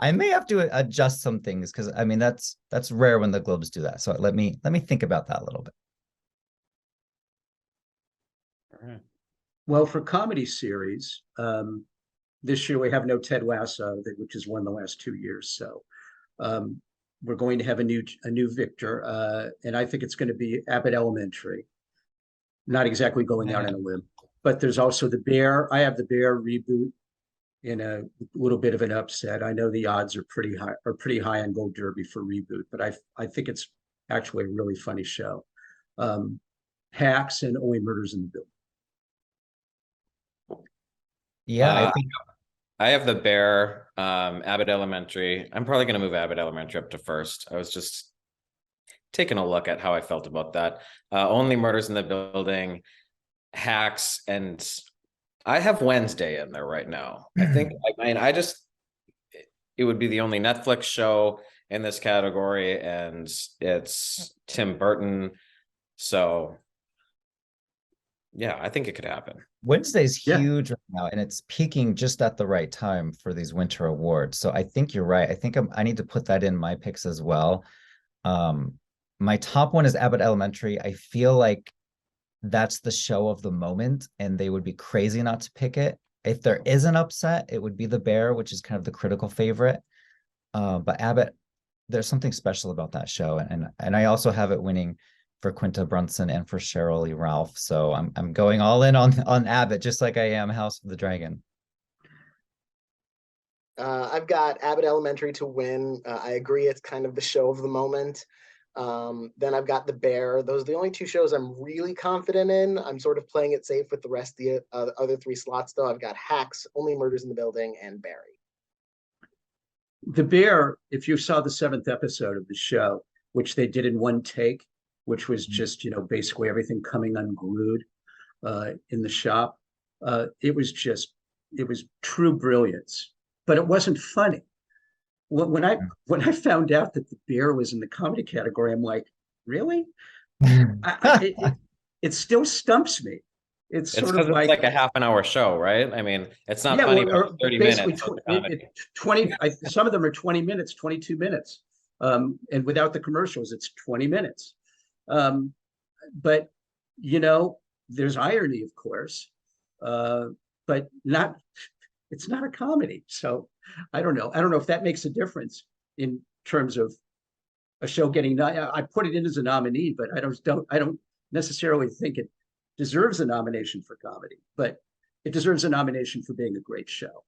I may have to adjust some things because I mean that's rare when the Globes do that. So let me think about that a little bit. all right. Well, for comedy series, this year we have no Ted Lasso, which has won the last 2 years. So we're going to have a new victor, and I think it's going to be Abbott Elementary. Not exactly going out on a limb, but there's also The Bear. I have The Bear reboot in a little bit of an upset. I know the odds are pretty high on Gold Derby for reboot, but I think it's actually a really funny show. Hacks and Only Murders in the Building. Yeah, I have The Bear, Abbott Elementary. I'm probably going to move Abbott Elementary up to first. I was just taking a look at how I felt about that. Only Murders in the Building, Hacks, and I have Wednesday in there right now. I think, it would be the only Netflix show in this category, and it's Tim Burton. So, yeah, I think it could happen. Wednesday's huge right now, and it's peaking just at the right time for these winter awards. So I think you're right. I think I need to put that in my picks as well. My top one is Abbott Elementary. I feel like that's the show of the moment, and they would be crazy not to pick it. If there is an upset, it would be The Bear, which is kind of the critical favorite. But Abbott, there's something special about that show, and I also have it winning for Quinta Brunson and for Cheryl Lee Ralph. So I'm going all in on Abbott, just like I am House of the Dragon. I've got Abbott Elementary to win. I agree, it's kind of the show of the moment. Then I've got The Bear. Those are the only two shows I'm really confident in. I'm sort of playing it safe with the rest of the other three slots, though. I've got Hacks, Only Murders in the Building, and Barry. The Bear, if you saw the 7th episode of the show, which they did in one take, which was just, basically everything coming unglued in the shop. It was true brilliance, but it wasn't funny. When I found out that The Bear was in the comedy category, I'm like, really? It still stumps me. It's It's sort because of it's like, like a half an hour show, right? I mean, it's not yeah, funny well, for 30 basically minutes. It's a comedy. 20, some of them are 20 minutes, 22 minutes. And without the commercials, it's 20 minutes. But, you know, there's irony, of course, but not, it's not a comedy. So I don't know. I don't know if that makes a difference in terms of a show getting, I put it in as a nominee, but I don't necessarily think it deserves a nomination for comedy, but it deserves a nomination for being a great show.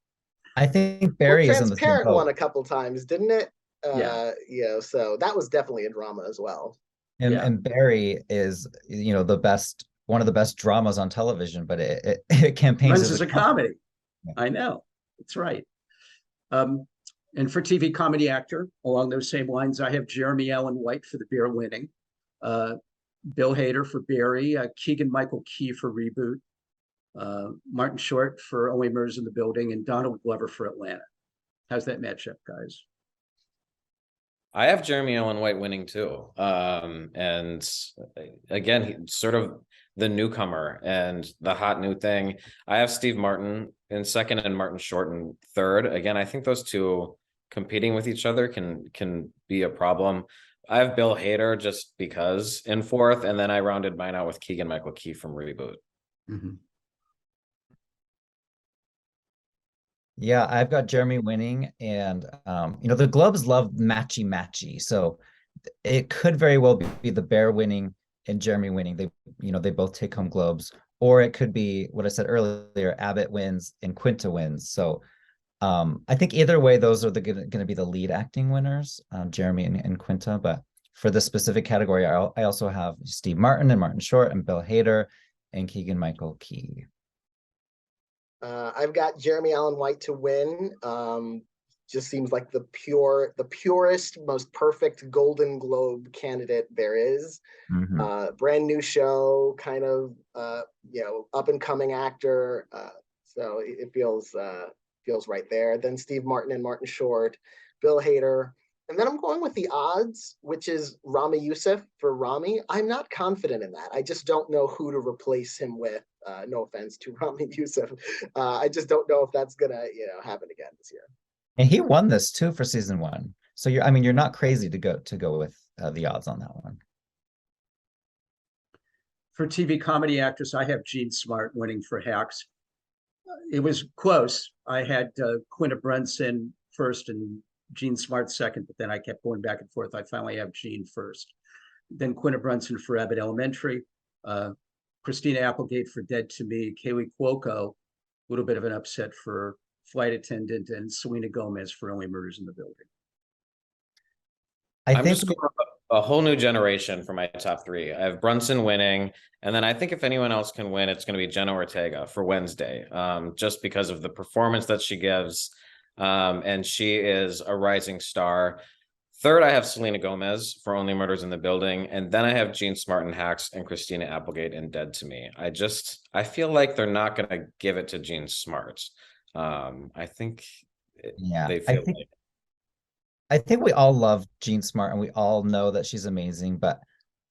I think Well, Barry is in the same Transparent won boat. a couple times, didn't it? Yeah. You know, so that was definitely a drama as well. Yeah. And Barry is, you know, the best, one of the best dramas on television, but it campaigns Runs as a comedy. Yeah. I know. That's right. And for TV comedy actor, along those same lines, I have Jeremy Allen White for The Bear Winning, Bill Hader for Barry, Keegan-Michael Key for Reboot, Martin Short for Only Murders in the Building, and Donald Glover for Atlanta. How's that matchup, guys? I have Jeremy Allen White winning too. And again, he's sort of the newcomer and the hot new thing. I have Steve Martin in second and Martin Short in third. Again, I think those two competing with each other can be a problem. I have Bill Hader just because in fourth, and then I rounded mine out with Keegan-Michael Key from Reboot. Mm-hmm. Yeah, I've got Jeremy winning, and you know, the Globes love matchy, so it could very well be the Bear winning and Jeremy winning. They, you know, they both take home Globes, or it could be what I said earlier: Abbott wins and Quinta wins. So I think either way, those are going to be the lead acting winners, Jeremy and Quinta. But for this specific category, I also have Steve Martin and Martin Short and Bill Hader and Keegan-Michael Key. I've got Jeremy Allen White to win. Just seems like the purest, most perfect Golden Globe candidate there is. Mm-hmm. Brand new show, kind of, you know, up and coming actor. So it feels right there. Then Steve Martin and Martin Short, Bill Hader. And then I'm going with the odds, which is Rami Youssef for Rami. I'm not confident in that. I just don't know who to replace him with. No offense to Rami Youssef. I just don't know if that's gonna, you know, happen again this year. And he won this too for season one. So I mean, you're not crazy to go with the odds on that one. For TV comedy actress, I have Jean Smart winning for Hacks. It was close. I had Quinta Brunson first and Jean Smart second, but then I kept going back and forth. I finally have Jean first. Then Quinta Brunson for Abbott Elementary, Christina Applegate for Dead to Me, Kaylee Cuoco, a little bit of an upset for Flight Attendant, and Selena Gomez for Only Murders in the Building. I'm just going a whole new generation for my top three. I have Brunson winning, and then I think if anyone else can win, it's going to be Jenna Ortega for Wednesday, just because of the performance that she gives, and she is a rising star. Third, I have Selena Gomez for Only Murders in the Building, and then I have Jean Smart in Hacks and Christina Applegate in Dead to Me. I feel like they're not going to give it to Jean Smart. I think they feel like. I think we all love Jean Smart and we all know that she's amazing, but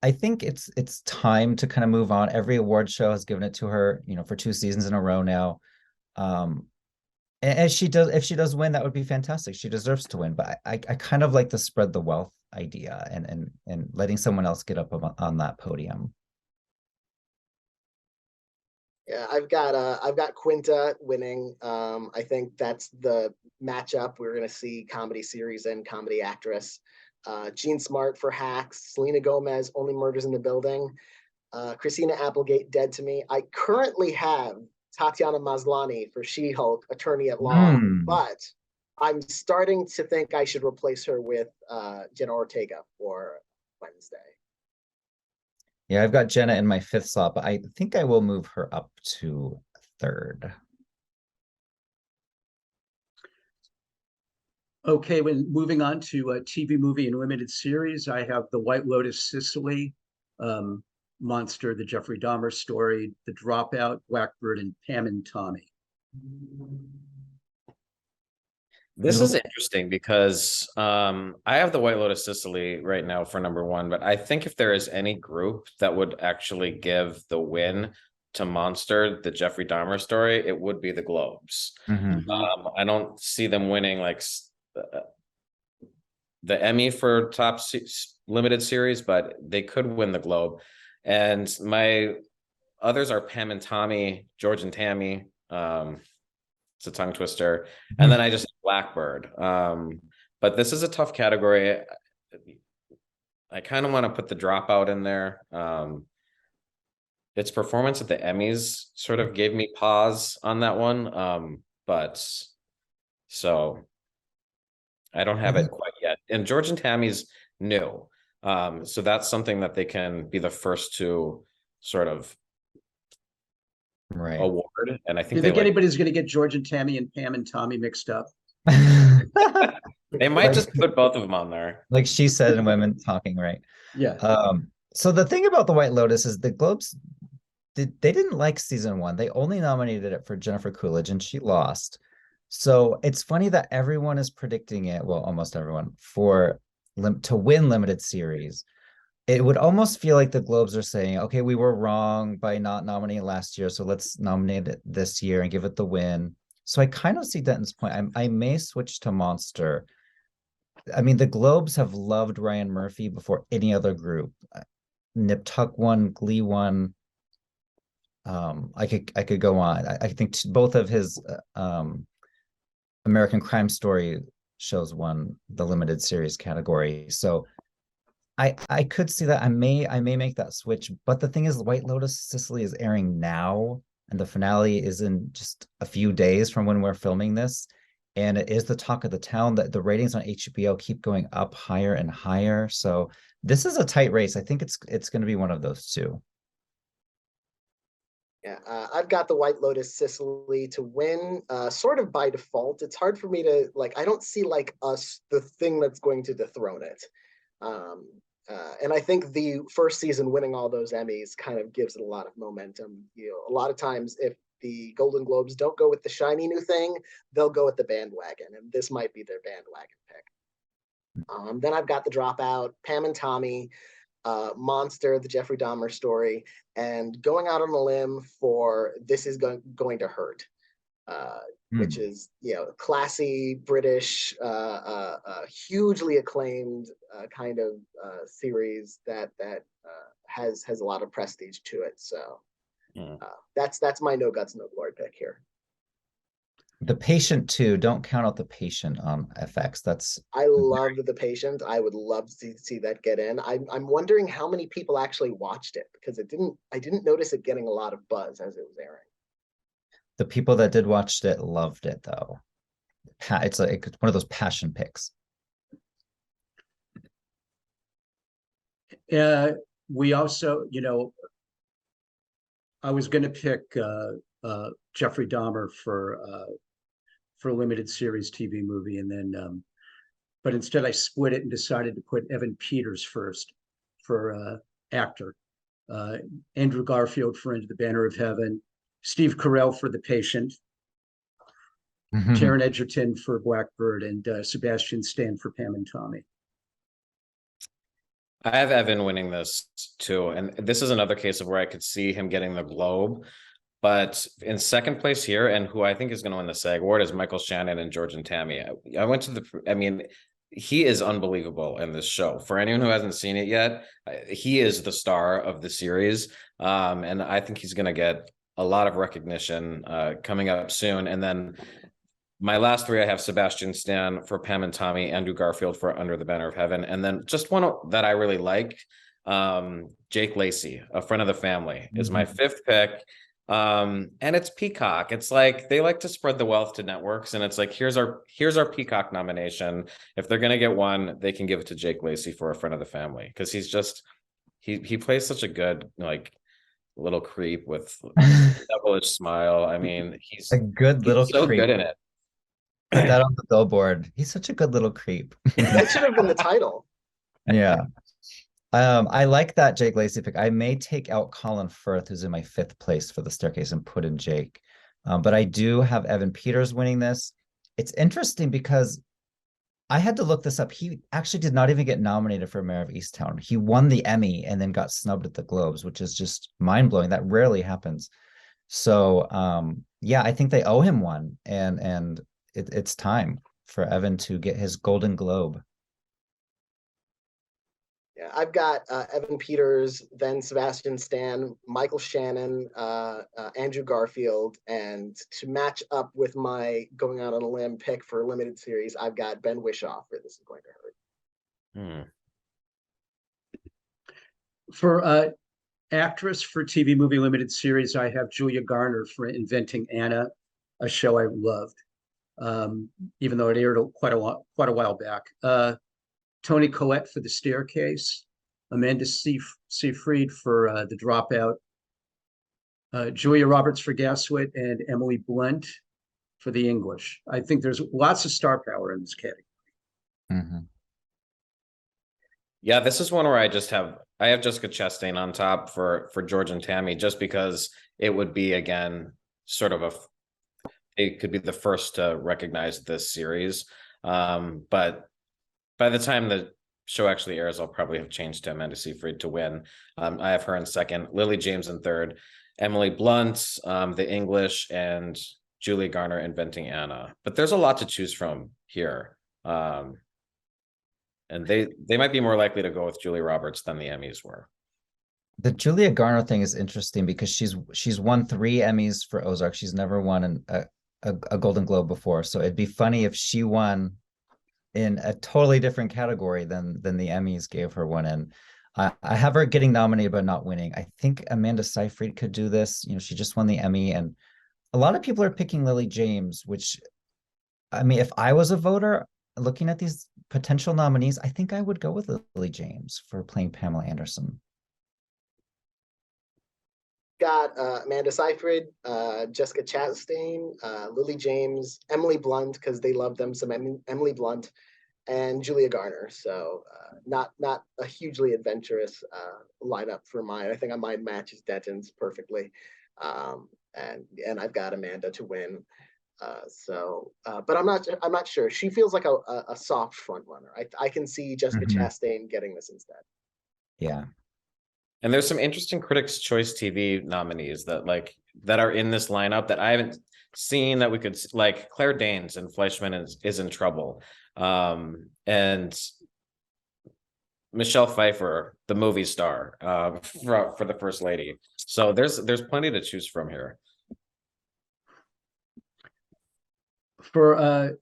I think it's time to kind of move on. Every award show has given it to her, you know, for 2 seasons in a row now. And if she does win, that would be fantastic. She deserves to win, but I kind of like the spread the wealth idea and letting someone else get up on that podium. Yeah, I've got Quinta winning. I think that's the matchup. We're going to see comedy series and comedy actress. Jean Smart for Hacks, Selena Gomez, Only Murders in the Building, Christina Applegate, Dead to Me. I currently have Tatiana Maslany for She-Hulk, Attorney at Law, but I'm starting to think I should replace her with Jenna Ortega for Wednesday. Yeah, I've got Jenna in my 5th slot, but I think I will move her up to 3rd. Okay, when moving on to a TV movie and limited series, I have The White Lotus Sicily, Monster, The Jeffrey Dahmer Story, The Dropout, Blackbird, and Pam and Tommy. This is interesting because I have the White Lotus Sicily right now for number 1, but I think if there is any group that would actually give the win to Monster, the Jeffrey Dahmer story, it would be the Globes. Mhm. I don't see them winning like the Emmy for top limited series, but they could win the Globe. And my others are Pam and Tommy, George and Tammy. It's a tongue twister. And then I just Blackbird. But this is a tough category. I kind of want to put the Dropout in there. Its performance at the Emmys sort of gave me pause on that one. But so I don't have it quite yet. And George and Tammy's new. So that's something that they can be the first to sort of Right. award. And I Do think you they think anybody's going to get George and Tammy and Pam and Tommy mixed up? they might just put both of them on there. Like she said in Women Talking, right? Yeah. So the thing about the White Lotus is the Globes they didn't like season 1. They only nominated it for Jennifer Coolidge and she lost. So it's funny that everyone is predicting it, well, almost everyone, for to win limited series. It would almost feel like the Globes are saying, okay, we were wrong by not nominating last year, so let's nominate it this year and give it the win. So I kind of see Denton's point. I may switch to Monster. I mean, the Globes have loved Ryan Murphy before any other group. Nip Tuck won, Glee won. I could go on. I think both of his American Crime Story shows won the limited series category. So I could see that. I may make that switch. But the thing is, White Lotus Sicily is airing now, and the finale is in just a few days from when we're filming this. And it is the talk of the town that the ratings on HBO keep going up higher and higher. So this is a tight race. I think it's going to be one of those two. Yeah, I've got the White Lotus Sicily to win, sort of by default. It's hard for me to I don't see us the thing that's going to dethrone it. And I think the first season winning all those Emmys kind of gives it a lot of momentum. A lot of times if the Golden Globes don't go with the shiny new thing, they'll go with the bandwagon, and this might be their bandwagon pick. Then I've got the Dropout, Pam and Tommy, Monster, the Jeffrey Dahmer story, and going out on a limb for This Is Going to Hurt, which is classy British, hugely acclaimed kind of series that has a lot of prestige to it. So that's my no guts, no glory pick here. The Patient too. Don't count out The Patient on FX. I love The Patient. I would love to see that get in. I'm wondering how many people actually watched it, because I didn't notice it getting a lot of buzz as it was airing. The people that did watch it loved it, though. It's like one of those passion picks. We also, I was going to pick Jeffrey Dahmer for a limited series TV movie, and then, but instead I split it and decided to put Evan Peters first for actor, Andrew Garfield for Into the Banner of Heaven, Steve Carell for The Patient, Taron Egerton for Blackbird, and Sebastian Stan for Pam and Tommy. I have Evan winning this too, and this is another case of where I could see him getting the Globe. But in second place here, and who I think is going to win the SAG Award, is Michael Shannon and George and Tammy. I went to he is unbelievable in this show. For anyone who hasn't seen it yet, he is the star of the series. And I think he's going to get a lot of recognition coming up soon. And then my last three, I have Sebastian Stan for Pam and Tommy, Andrew Garfield for Under the Banner of Heaven. And then just one that I really like, Jake Lacy, A Friend of the Family, is my fifth pick. And it's Peacock. It's like they like to spread the wealth to networks, and it's like here's our Peacock nomination. If they're gonna get one, they can give it to Jake Lacy for A Friend of the Family, because he's just he plays such a good little creep with a devilish smile. I mean, he's a good little so creep. good in it. Put that on the billboard. He's such a good little creep. That should have been the title. Yeah. I like that Jake Lacy pick. I may take out Colin Firth, who's in my fifth place for The Staircase, and put in Jake. But I do have Evan Peters winning this. It's interesting because I had to look this up. He actually did not even get nominated for Mayor of Easttown. He won the Emmy and then got snubbed at the Globes, which is just mind-blowing. That rarely happens. So yeah, I think they owe him one, and it's time for Evan to get his Golden Globe. Yeah, I've got Evan Peters, then Sebastian Stan, Michael Shannon, Andrew Garfield, and to match up with my going out on a limb pick for a limited series, I've got Ben Whishaw for This Is Going to Hurt. For actress for TV movie limited series, I have Julia Garner for Inventing Anna, a show I loved, even though it aired quite a while back. Toni Collette for The Staircase, Amanda Seyfried for The Dropout, Julia Roberts for Gaslit, and Emily Blunt for The English. I think there's lots of star power in this category. Mm-hmm. Yeah, this is one where I have Jessica Chastain on top for George and Tammy, just because it would be, again, sort of it could be the first to recognize this series. But by the time the show actually airs, I'll probably have changed to Amanda Seyfried to win. I have her in second, Lily James in third, Emily Blunt, The English, and Julia Garner, Inventing Anna. But there's a lot to choose from here. And they might be more likely to go with Julia Roberts than the Emmys were. The Julia Garner thing is interesting because she's won 3 Emmys for Ozark. She's never won a Golden Globe before. So it'd be funny if she won in a totally different category than the Emmys gave her one in. I have her getting nominated but not winning. I think Amanda Seyfried could do this. You know, she just won the Emmy, and a lot of people are picking Lily James, which, I mean, if I was a voter looking at these potential nominees, I think I would go with Lily James for playing Pamela Anderson. Got Amanda Seyfried, Jessica Chastain, Lily James, Emily Blunt, because they love them some Emily Blunt, and Julia Garner. So not a hugely adventurous lineup for mine. I think mine matches Denton's perfectly, and I've got Amanda to win. But I'm not sure. She feels like a soft front runner. I can see Jessica Chastain getting this instead. Yeah. And there's some interesting Critics' Choice TV nominees that are in this lineup that I haven't seen that we could, like Claire Danes and Fleischman is in Trouble, and Michelle Pfeiffer, the movie star, for the First Lady. So there's plenty to choose from here. For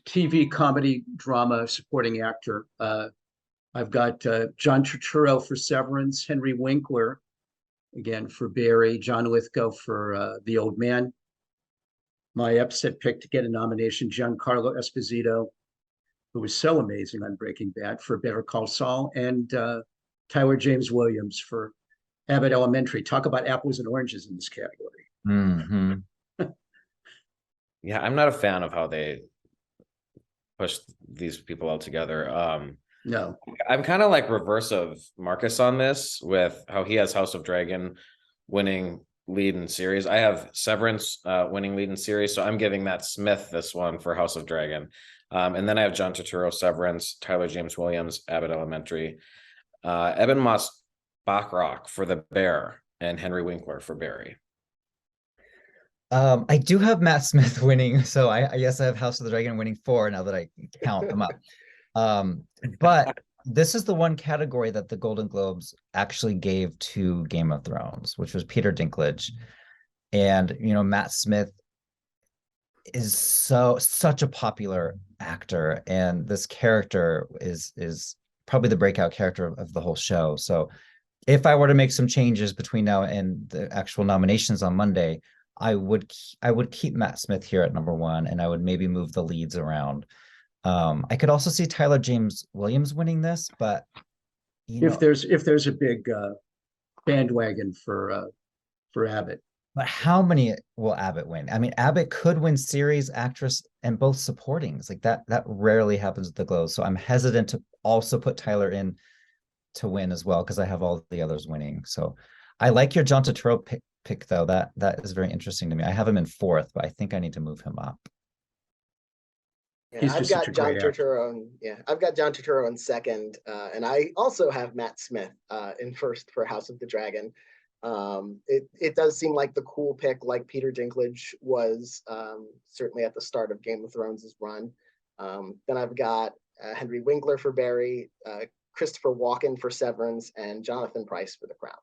TV comedy drama supporting actor, I've got John Turturro for Severance, Henry Winkler, again, for Barry, John Lithgow for The Old Man. My upset pick to get a nomination, Giancarlo Esposito, who was so amazing on Breaking Bad, for Better Call Saul, and Tyler James Williams for Abbott Elementary. Talk about apples and oranges in this category. Mm-hmm. Yeah, I'm not a fan of how they push these people all together. No. I'm kind of like reverse of Marcus on this, with how he has House of Dragon winning lead in series. I have Severance winning lead in series, so I'm giving Matt Smith this one for House of Dragon. And then I have John Turturro, Severance, Tyler James Williams, Abbott Elementary, Eben Moss Bachrach for The Bear, and Henry Winkler for Barry. I do have Matt Smith winning, so I guess I have House of the Dragon winning 4 now that I count them up. But this is the one category that the Golden Globes actually gave to Game of Thrones, which was Peter Dinklage. And, you know, Matt Smith is such a popular actor, and this character is probably the breakout character of the whole show. So if I were to make some changes between now and the actual nominations on Monday, I would keep Matt Smith here at number 1, and I would maybe move the leads around. I could also see Tyler James Williams winning this, but if there's a big bandwagon for Abbott. But how many will Abbott win? I mean, Abbott could win series, actress, and both supportings. Like that rarely happens with the Globes. So I'm hesitant to also put Tyler in to win as well, because I have all the others winning. So I like your John Turturro pick though. That is very interesting to me. I have him in 4th, but I think I need to move him up. Yeah, He's I've just such got a John great actor. Turturro. I've got John Turturro in second, and I also have Matt Smith in first for House of the Dragon. It does seem like the cool pick, like Peter Dinklage was certainly at the start of Game of Thrones' run. Then I've got Henry Winkler for Barry, Christopher Walken for Severance, and Jonathan Pryce for The Crown.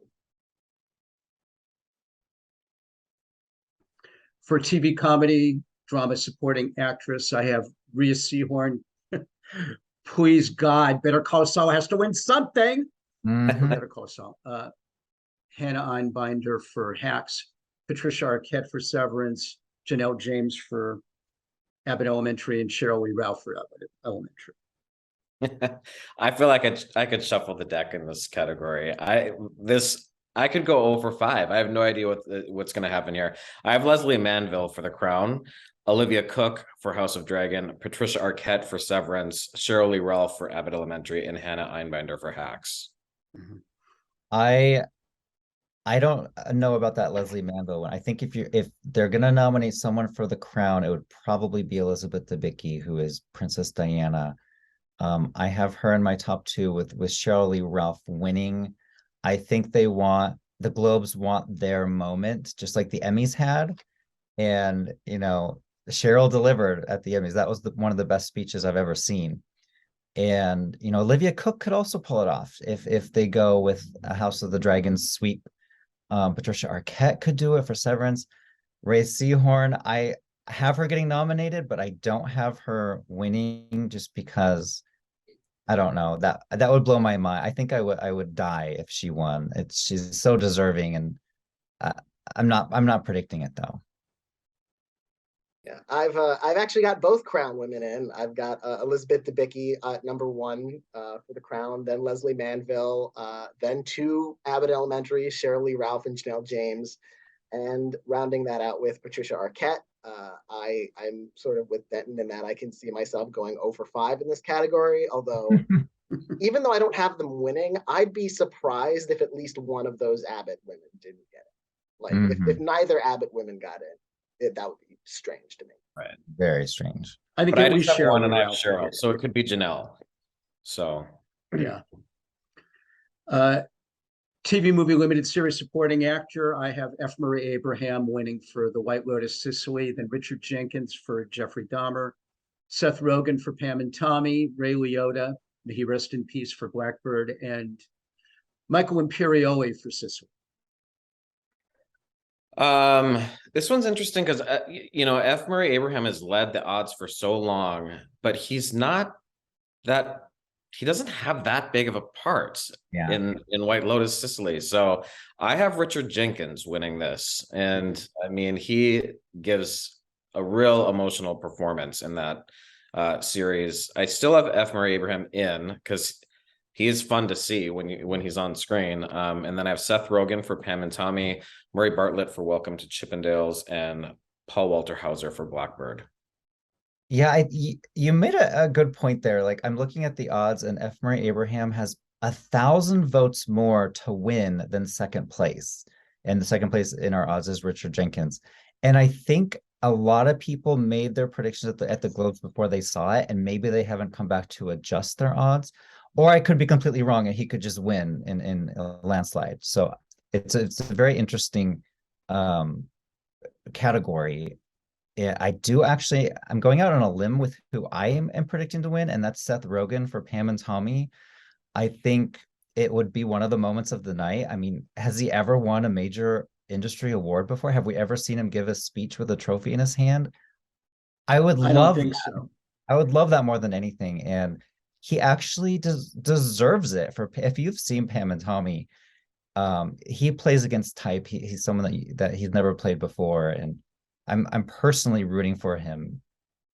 For TV comedy, drama supporting actress, I have Rhea Seehorn. Please God, Better Call Saul has to win something. Mhm. Better Call Saul. Hannah Einbinder for Hacks, Patricia Arquette for Severance, Janelle James for Abbott Elementary, and Cheryl Lee Ralph for Abbott Elementary. I feel like I could shuffle the deck in this category. I could go 0 for 5. I have no idea what's going to happen here. I have Leslie Manville for The Crown, Olivia Cook for House of Dragon, Patricia Arquette for Severance, Cheryl Lee Ralph for Abbott Elementary, and Hannah Einbinder for Hacks. Mhm. I don't know about that Leslie Manville one. I think if they're gonna nominate someone for The Crown, it would probably be Elizabeth Debicki, who is Princess Diana. I have her in my top 2 with Cheryl Lee Ralph winning. I think the Globes want their moment, just like the Emmys had. And Cheryl delivered at the Emmys. That was one of the best speeches I've ever seen. And Olivia Cook could also pull it off if they go with a House of the Dragon sweep. Patricia Arquette could do it for Severance. Ray Seahorn, I have her getting nominated, but I don't have her winning just because I don't know, that would blow my mind. I think I would die if she won. She's so deserving, and I'm not predicting it though. Yeah, I've actually got both Crown women in. I've got Elizabeth Debicki at number 1 for The Crown, then Leslie Manville, then 2 Abbott Elementary, Cheryl Lee Ralph and Janelle James, and rounding that out with Patricia Arquette. I'm sort of with Denton in that I can see myself going 0 for 5 in this category. Although, even though I don't have them winning, I'd be surprised if at least one of those Abbott women didn't get it. Like if neither Abbott women got in, that would be strange to me. Right. Very strange. I think But I at least just have one Cheryl and Lee I have Ralph. Cheryl, so it could be Janelle. So Yeah. TV movie limited series supporting actor, I have F. Murray Abraham winning for The White Lotus Sicily, then Richard Jenkins for Jeffrey Dahmer, Seth Rogen for Pam and Tommy, Ray Liotta, may he rest in peace, for Blackbird, and Michael Imperioli for Sicily. This one's interesting because F. Murray Abraham has led the odds for so long, but he doesn't have that big of a part in White Lotus Sicily. So I have Richard Jenkins winning this, and I mean, he gives a real emotional performance in that series. I still have F. Murray Abraham in because he is fun to see when he's on screen. And then I have Seth Rogen for Pam and Tommy, Murray Bartlett for Welcome to Chippendales, and Paul Walter Hauser for Blackbird. Yeah, you made a good point there. Like, I'm looking at the odds, and F. Murray Abraham has 1,000 votes more to win than second place. And the second place in our odds is Richard Jenkins. And I think a lot of people made their predictions at the Globes before they saw it, and maybe they haven't come back to adjust their odds. Or I could be completely wrong, and he could just win in a landslide. So it's a very interesting category. Yeah, I'm going out on a limb with who I am predicting to win, and that's Seth Rogen for Pam and Tommy. I think it would be one of the moments of the night. I mean, has he ever won a major industry award before? Have we ever seen him give a speech with a trophy in his hand? I would love think that. so. I would love that more than anything. And he actually deserves it. If you've seen Pam and Tommy, he plays against type. He's someone that he's never played before, and I'm personally rooting for him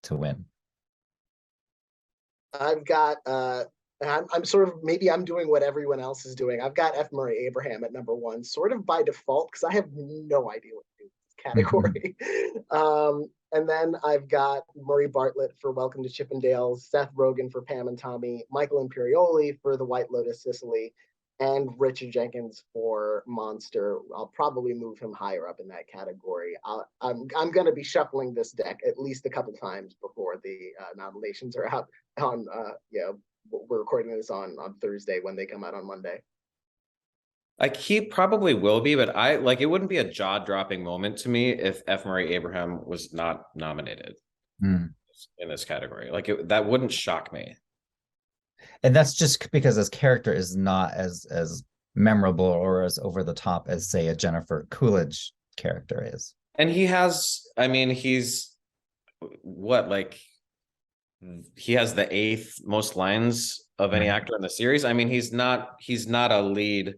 to win. I've got I'm sort of, maybe I'm doing what everyone else is doing. I've got F. Murray Abraham at number 1, sort of by default, because I have no idea what to do with this category. And then I've got Murray Bartlett for Welcome to Chippendales, Seth Rogen for Pam and Tommy, Michael Imperioli for The White Lotus Sicily, and Richard Jenkins for Monster. I'll probably move him higher up in that category. I'm going to be shuffling this deck at least a couple times before the nominations are out on, we're recording this on Thursday when they come out on Monday. Like he probably will be, but it wouldn't be a jaw-dropping moment to me if F. Murray Abraham was not nominated in this category. Like that wouldn't shock me. And that's just because his character is not as memorable or as over the top as, say, a Jennifer Coolidge character is. And he has, I mean, he's what, like he has the 8th most lines of any actor in the series. I mean, he's not a lead,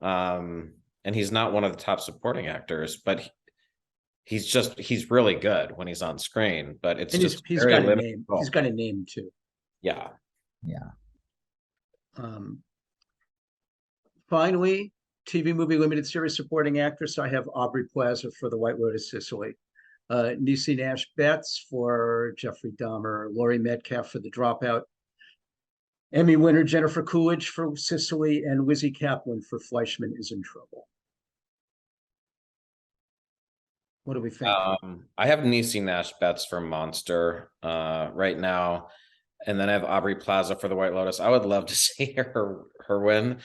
and he's not one of the top supporting actors, but he's really good when he's on screen. But it's just he's got a name. He's got a name too. Yeah. Finally, TV movie limited series supporting actress. I have Aubrey Plaza for The White Lotus Sicily, Niecy Nash Betts for Jeffrey Dahmer, Laurie Metcalf for The Dropout, Emmy winner Jennifer Coolidge for Sicily, and Lizzie Kaplan for Fleischman Is in Trouble. What do we think? I have Niecy Nash Betts for Monster right now. And then I have Aubrey Plaza for The White Lotus. I would love to see her win.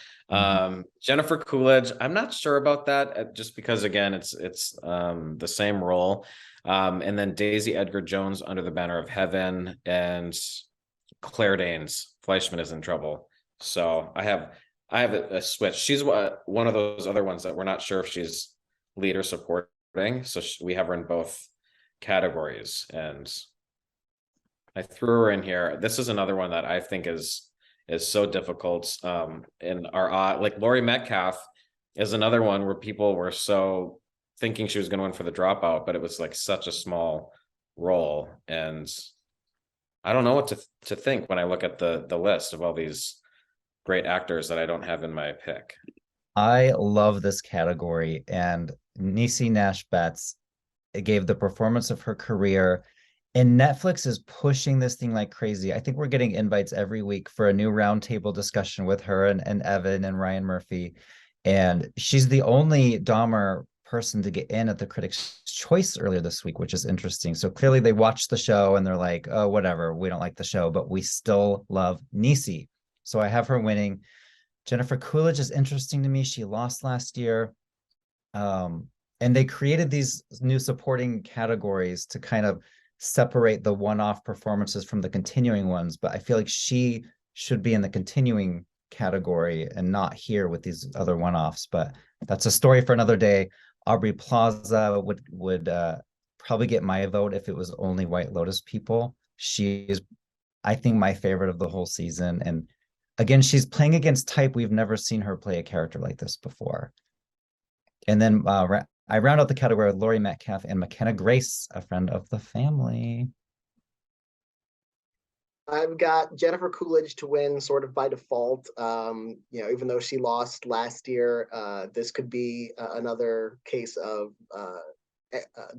Jennifer Coolidge, I'm not sure about that, just because again, it's the same role. And then Daisy Edgar Jones, Under the Banner of Heaven, and Claire Danes, Fleischman Is in Trouble. So I have a switch. She's one of those other ones that we're not sure if she's lead or supporting. So we have her in both categories, and I threw her in here. This is another one that I think is so difficult. In our like Laurie Metcalf is another one where people were so thinking she was going to win for The Dropout, but it was like such a small role, and I don't know what to think when I look at the list of all these great actors that I don't have in my pick. I love this category, and Niecy Nash Betts gave the performance of her career. And Netflix is pushing this thing like crazy. I think we're getting invites every week for a new roundtable discussion with her and Evan and Ryan Murphy. And she's the only Dahmer person to get in at the Critics' Choice earlier this week, which is interesting. So clearly they watched the show and they're like, oh, whatever, we don't like the show, but we still love Niecy. So I have her winning. Jennifer Coolidge is interesting to me. She lost last year. And they created these new supporting categories to kind of separate the one-off performances from the continuing ones, but I feel like she should be in the continuing category and not here with these other one-offs. But that's a story for another day. Aubrey Plaza would probably get my vote if it was only White Lotus people. She is, I think, my favorite of the whole season. And again, she's playing against type. We've never seen her play a character like this before. And then I round out the category with Laurie Metcalf and McKenna Grace, a friend of the family. I've got Jennifer Coolidge to win sort of by default. Even though she lost last year, this could be another case of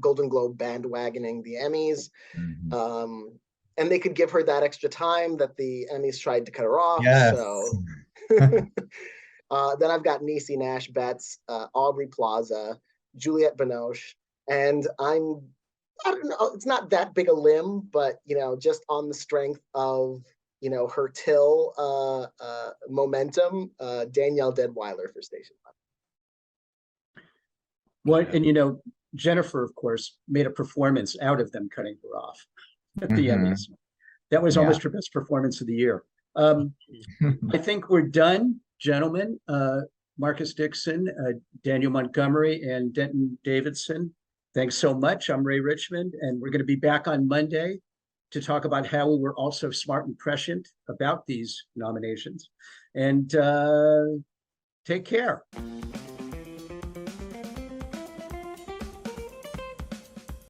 Golden Globe bandwagoning the Emmys. And they could give her that extra time that the Emmys tried to cut her off. Yes. So then I've got Niecy Nash Betts, Aubrey Plaza, Juliette Binoche, and I don't know, it's not that big a limb, but just on the strength of her Till momentum, Danielle Deadwyler for Station 5. Well, and Jennifer, of course, made a performance out of them cutting her off at the Emmys. That was almost her best performance of the year. I think we're done, gentlemen. Marcus Dixon, Daniel Montgomery, and Denton Davidson, thanks so much. I'm Ray Richmond, and we're going to be back on Monday to talk about how we were also smart and prescient about these nominations. And take care.